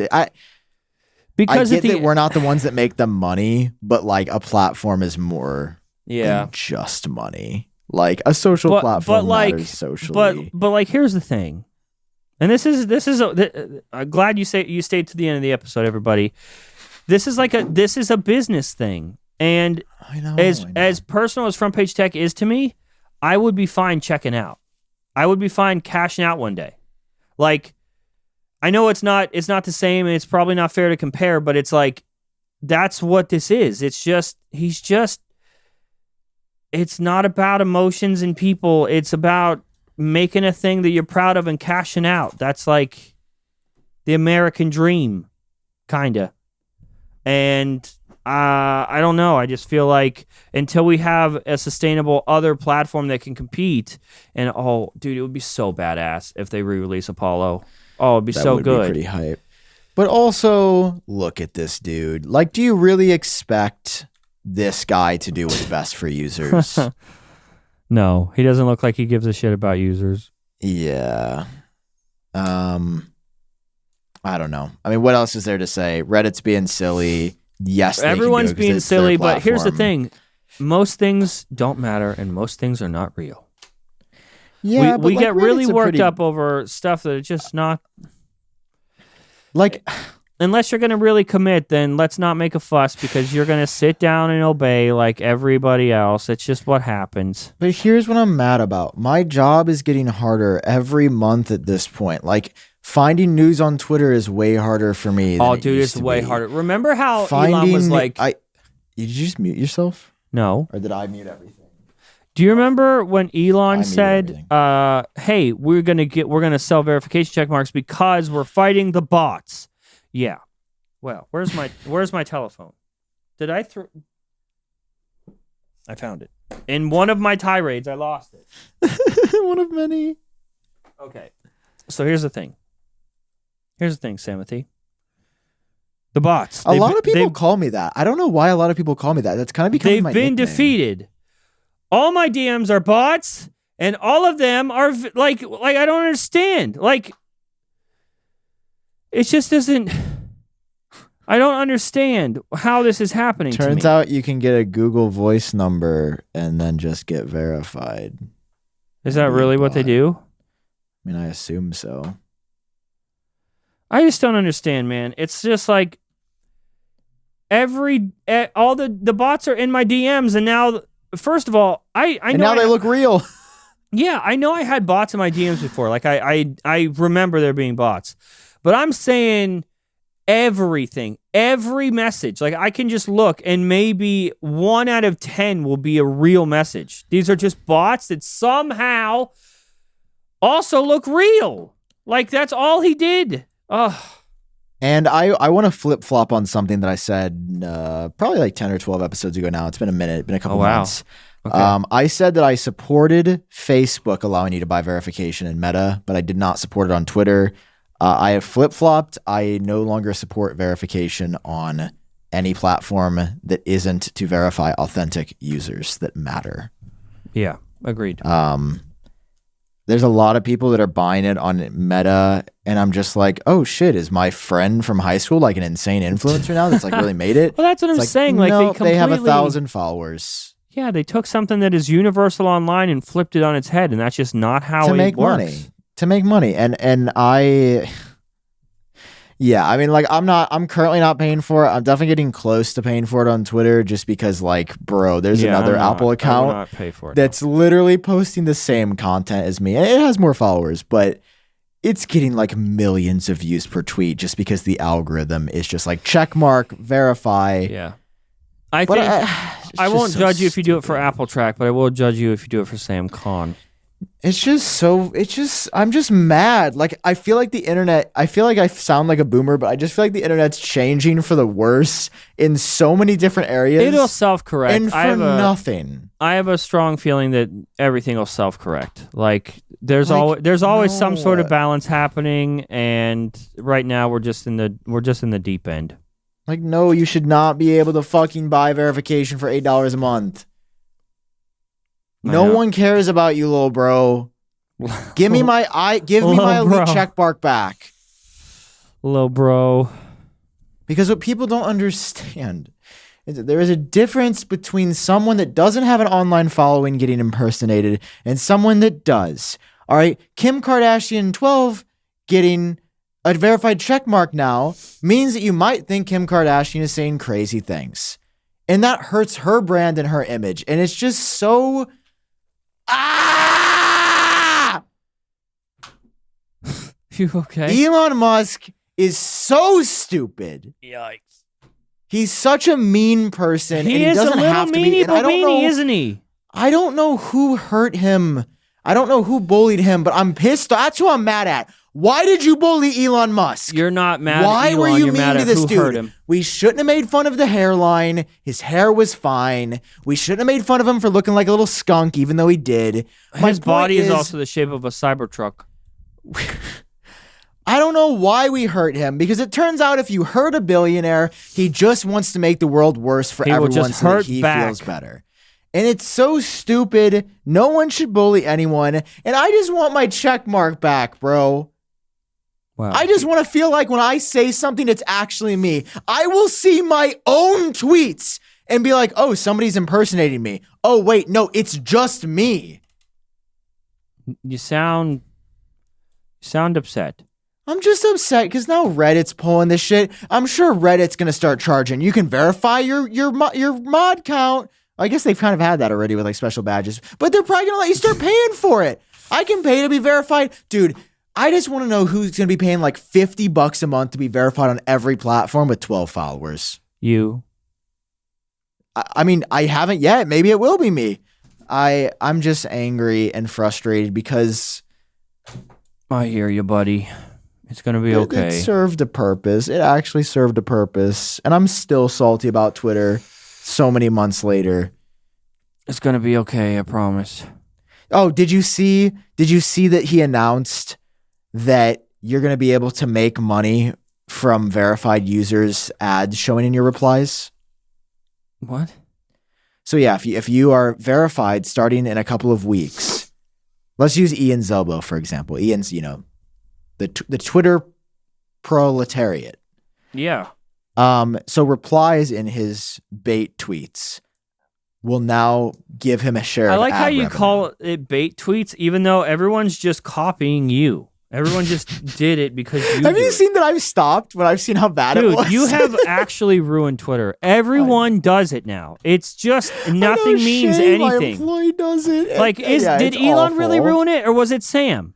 Because I get that we're not the ones that make the money, but like a platform is more than just money. Like a social platform matters socially. But like here's the thing, and this is I'm glad you stayed to the end of the episode, everybody. This is a business thing, and I know, as personal as Front Page Tech is to me, I would be fine checking out. I would be fine cashing out one day. Like, I know it's not the same, and it's probably not fair to compare, but it's like that's what this is. It's not about emotions and people. It's about making a thing that you're proud of and cashing out. That's like the American dream, kinda. And I don't know. I just feel like until we have a sustainable other platform that can compete, and dude, it would be so badass if they re-release Apollo. Oh, it'd be so good. Be pretty hype. But also, look at this dude. Like, do you really expect this guy to do what's best for users? No, he doesn't look like he gives a shit about users. Yeah. I don't know. I mean, what else is there to say? Reddit's being silly. Yes, everyone's being silly, but here's the thing. Most things don't matter, and most things are not real. Yeah, we get really worked up over stuff that is just not... Like... Unless you're going to really commit, then let's not make a fuss because you're going to sit down and obey like everybody else. It's just what happens. But here's what I'm mad about. My job is getting harder every month at this point. Like, finding news on Twitter is way harder for me than it's way harder. Remember how Elon was like... Did you just mute yourself? No. Or did I mute everything? Do you remember when Elon said, hey, we're gonna sell verification check marks because we're fighting the bots? Yeah. Well, where's my telephone? Did I throw? I found it. In one of my tirades, I lost it. One of many. Okay. So here's the thing. Samothy. The bots. A lot of people call me that. I don't know why a lot of people call me that. That's kind of becoming my They've been nickname. defeated. All my DMs are bots, and all of them are like I don't understand. Like, it just doesn't. I don't understand how this is happening. Turns to me. out you can get a Google Voice number and then just get verified. Is that really what they do? I mean, I assume so. I just don't understand, man. It's just like all the bots are in my DMs, and now, first of all, I know and now they look real. Yeah, I know I had bots in my DMs before. Like I remember there being bots, but I'm saying everything, every message. Like I can just look, and maybe 1 out of 10 will be a real message. These are just bots that somehow also look real. Like that's all he did. Ugh. And I want to flip-flop on something that I said probably like 10 or 12 episodes ago now. It's been a minute. It's been a couple months. Okay. I said that I supported Facebook allowing you to buy verification in Meta, but I did not support it on Twitter. I have flip-flopped. I no longer support verification on any platform that isn't to verify authentic users that matter. Yeah, agreed. There's a lot of people that are buying it on Meta, and I'm just like, oh shit, is my friend from high school like an insane influencer now that's like really made it? Well, that's what I'm saying. Like no, they have completely... 1,000 followers. Yeah, they took something that is universal online and flipped it on its head, and that's just not how it works. To make money. And Yeah, I mean, like, I'm currently not paying for it. I'm definitely getting close to paying for it on Twitter just because, like, bro, there's another Apple I will account not pay for it. that's literally posting the same content as me. And it has more followers, but it's getting like millions of views per tweet just because the algorithm is just like check mark, verify. Yeah. I won't judge you if you do it for Apple Track, but I will judge you if you do it for Sam Kohl. I'm just mad. Like, I feel like the internet, I feel like I sound like a boomer, but I just feel like the internet's changing for the worse in so many different areas. It'll self-correct. And for nothing. I have a strong feeling that everything will self-correct. Like, there's always some sort of balance happening, and right now we're just in the deep end. Like, no, you should not be able to fucking buy verification for $8 a month. No one cares about you, little bro. Give me my elite check mark back. Little bro. Because what people don't understand is that there is a difference between someone that doesn't have an online following getting impersonated and someone that does. All right, Kim Kardashian 12 getting a verified check mark now means that you might think Kim Kardashian is saying crazy things. And that hurts her brand and her image. And it's just so... You okay? Elon Musk is so stupid. Yikes. He's such a mean person. And he is doesn't a little have to meanie, be. And I don't know, isn't he? I don't know who hurt him. I don't know who bullied him, but I'm pissed. That's who I'm mad at. Why did you bully Elon Musk? You're not mad Why at Elon. were you You're mean mad to at this who dude? hurt him. We shouldn't have made fun of the hairline. His hair was fine. We shouldn't have made fun of him for looking like a little skunk, even though he did. His body is also the shape of a Cybertruck. I don't know why we hurt him, because it turns out if you hurt a billionaire, he just wants to make the world worse for everyone so that he feels better. And it's so stupid. No one should bully anyone. And I just want my check mark back, bro. Wow. I just want to feel like when I say something, it's actually me. I will see my own tweets and be like, oh, somebody's impersonating me. Oh, wait, no, it's just me. You sound upset. I'm just upset because now Reddit's pulling this shit. I'm sure Reddit's going to start charging. You can verify your mod count. I guess they've kind of had that already with like special badges, but they're probably going to let you start paying for it. I can pay to be verified. Dude, I just want to know who's going to be paying like $50 a month to be verified on every platform with 12 followers. You. I mean, I haven't yet. Maybe it will be me. I'm just angry and frustrated because I hear you, buddy. It's going to be okay. It served a purpose. It actually served a purpose. And I'm still salty about Twitter so many months later. It's going to be okay, I promise. Oh, did you see that he announced that you're going to be able to make money from verified users' ads showing in your replies? What? So yeah, if you are verified starting in a couple of weeks, let's use Ian Zelbo, for example. Ian's, the Twitter proletariat. Yeah. So replies in his bait tweets will now give him a share. I like of how ad you revenue. call it bait tweets, even though everyone's just copying you. Everyone just did it because you Have you do seen that I've stopped when I've seen how bad it was? Dude, you have actually ruined Twitter. Everyone does it now. It's just nothing means Shay, my anything. employee does it. Like, did Elon really ruin it, or was it Sam?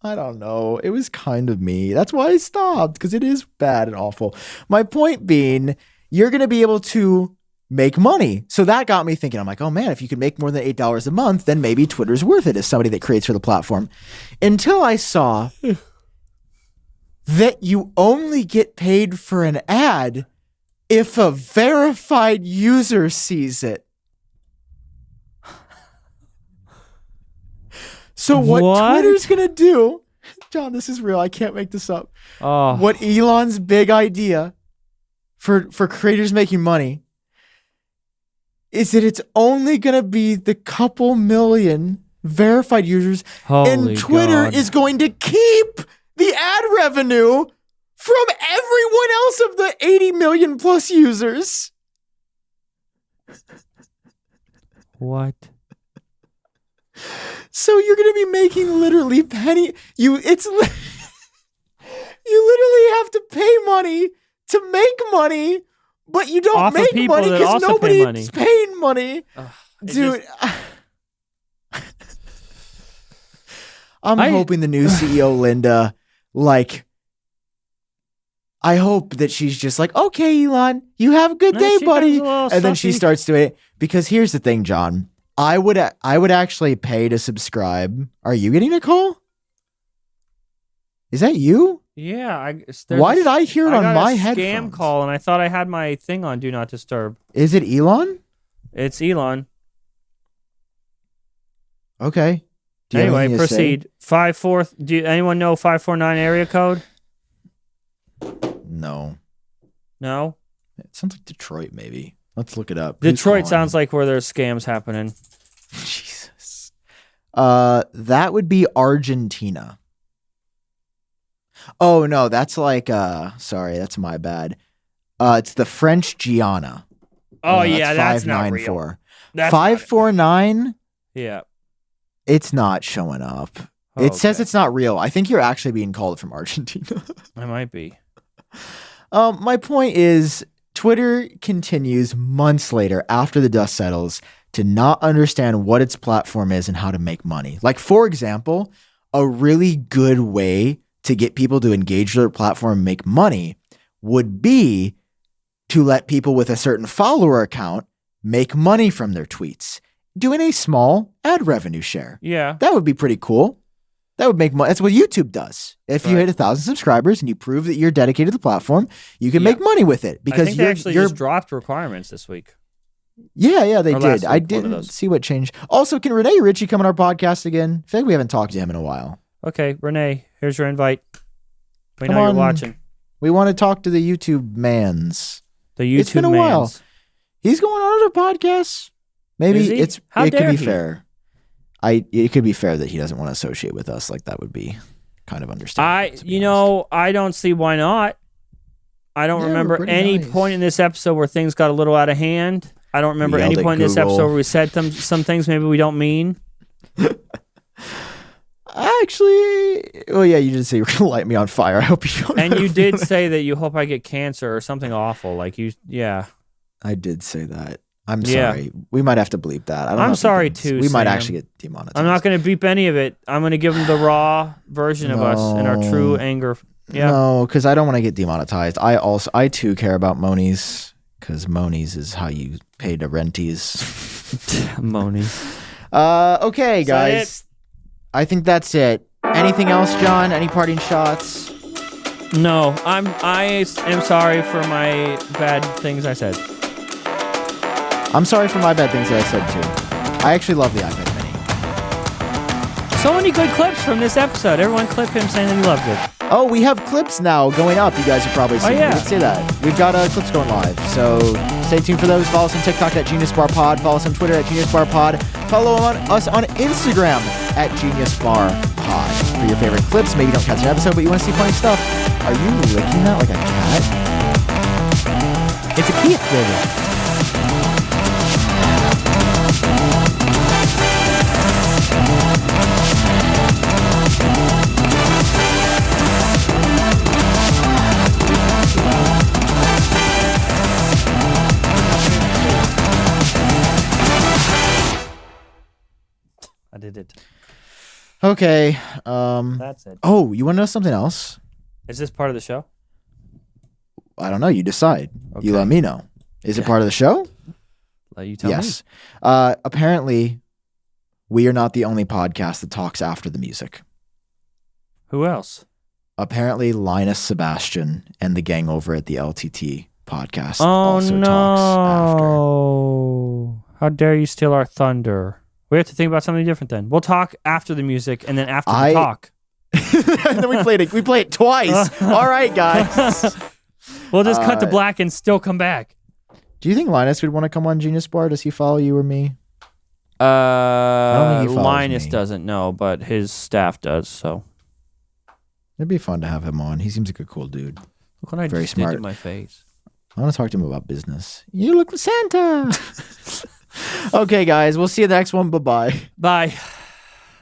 I don't know. It was kind of me. That's why I stopped, because it is bad and awful. My point being, you're going to be able to make money. So that got me thinking. I'm like, oh man, if you could make more than $8 a month, then maybe Twitter's worth it as somebody that creates for the platform. Until I saw that you only get paid for an ad if a verified user sees it. So what Twitter's going to do, John, this is real. I can't make this up. Oh. What Elon's big idea for creators making money is that it's only going to be the couple million verified users, Holy and Twitter God. is going to keep the ad revenue from everyone else of the 80 million plus users. What? So you're going to be making literally You literally have to pay money to make money, but you don't Off of make people money that because also pay money. nobody's paying money. It Dude, just- I'm hoping the new CEO, Linda, like, I hope that she's just like, okay, Elon, you have a good No, day, she buddy. comes a little And then she sussy. starts doing it. Because here's the thing, John. I would actually pay to subscribe. Are you getting a call? Is that you? Yeah. Why did I hear it on got my a headphones? scam call, and I thought I had my thing on Do Not Disturb. Is it Elon? It's Elon. Okay. Do you have Anyway, anything to say? proceed. 54. Do anyone know 549 area code? No. No. It sounds like Detroit, maybe. Let's look it up. Who's Detroit calling? sounds like where there's scams happening. Jesus. That would be Argentina. Oh no, that's like sorry, that's my bad. It's the French Gianna. Oh yeah, that's not real. 594. That's 549. Yeah. It's not showing up. Oh, It says okay. it's not real. I think you're actually being called from Argentina. I might be. My point is, Twitter continues months later after the dust settles to not understand what its platform is and how to make money. Like, for example, a really good way to get people to engage their platform and make money would be to let people with a certain follower account make money from their tweets, doing a small ad revenue share. Yeah. That would be pretty cool. That would make money. That's what YouTube does. If you hit 1,000 subscribers and you prove that you're dedicated to the platform, you can make money with it because I think they actually just dropped requirements this week. Yeah, they Or did. last I week, one of didn't those. see what changed. Also, can Renee Ritchie come on our podcast again? I feel like we haven't talked to him in a while. Okay, Renee, here's your invite. We Come know on. you're watching. We want to talk to the YouTube mans. The YouTube It's been a while. mans. He's going on other podcasts. Maybe Is he? it How could dare be he? fair. It could be fair that he doesn't want to associate with us. Like, that would be kind of understandable. I don't see why not. I don't Yeah, we're remember pretty any nice. point in this episode where things got a little out of hand. I don't remember any yelled at point in this Google. episode where we said some things maybe we don't mean. Actually, oh yeah, you did say you were gonna light me on fire. I hope you don't. And have you a did feeling. say that you hope I get cancer or something awful. Like yeah. I did say that. I'm Yeah. sorry. We might have to bleep that. I don't know I'm if we sorry can- too, We might Sam. actually get demonetized. I'm not going to beep any of it. I'm going to give them the raw version of us in our true anger. Yeah. No, because I don't want to get demonetized. I too care about Monies because Monies is how you pay to renties. Moaning. Okay, Is that guys. I think that's it. Anything else, John? Any parting shots? No, I am sorry for my bad things I said. I'm sorry for my bad things that I said too. I actually love the iPad Mini. So many good clips from this episode. Everyone clip him saying that he loved it. Oh, we have clips now going up. You guys have probably seen. yeah. We didn't say that. We've got clips going live. So stay tuned for those. Follow us on TikTok at Genius Bar Pod. Follow us on Twitter at Genius Bar Pod. Follow us on Instagram at Genius Bar Pod for your favorite clips. Maybe you don't catch an episode, but you want to see funny stuff. Are you licking that like a cat? It's a Keith, baby. I did it. Okay. That's it. Oh, you want to know something else? Is this part of the show? I don't know. You decide. You Okay. let me know. Is it part of the show? Let you tell Yes. Apparently, we are not the only podcast that talks after the music. me. Who else? Apparently, Linus Sebastian and the gang over at the LTT podcast Oh also talks after. no! How dare you steal our thunder? We have to think about something different then. We'll talk after the music and then after the talk. And then we play it twice. All right, guys. We'll just cut to black and still come back. Do you think Linus would want to come on Genius Bar? Does he follow you or me? don't think he follows Linus me. doesn't know, but his staff does. So It'd be fun to have him on. He seems like a cool dude. look what I Very just did smart. to my face. I want to talk to him about business. You look like Santa. Okay, guys. We'll see you the next one. Bye-bye. Bye.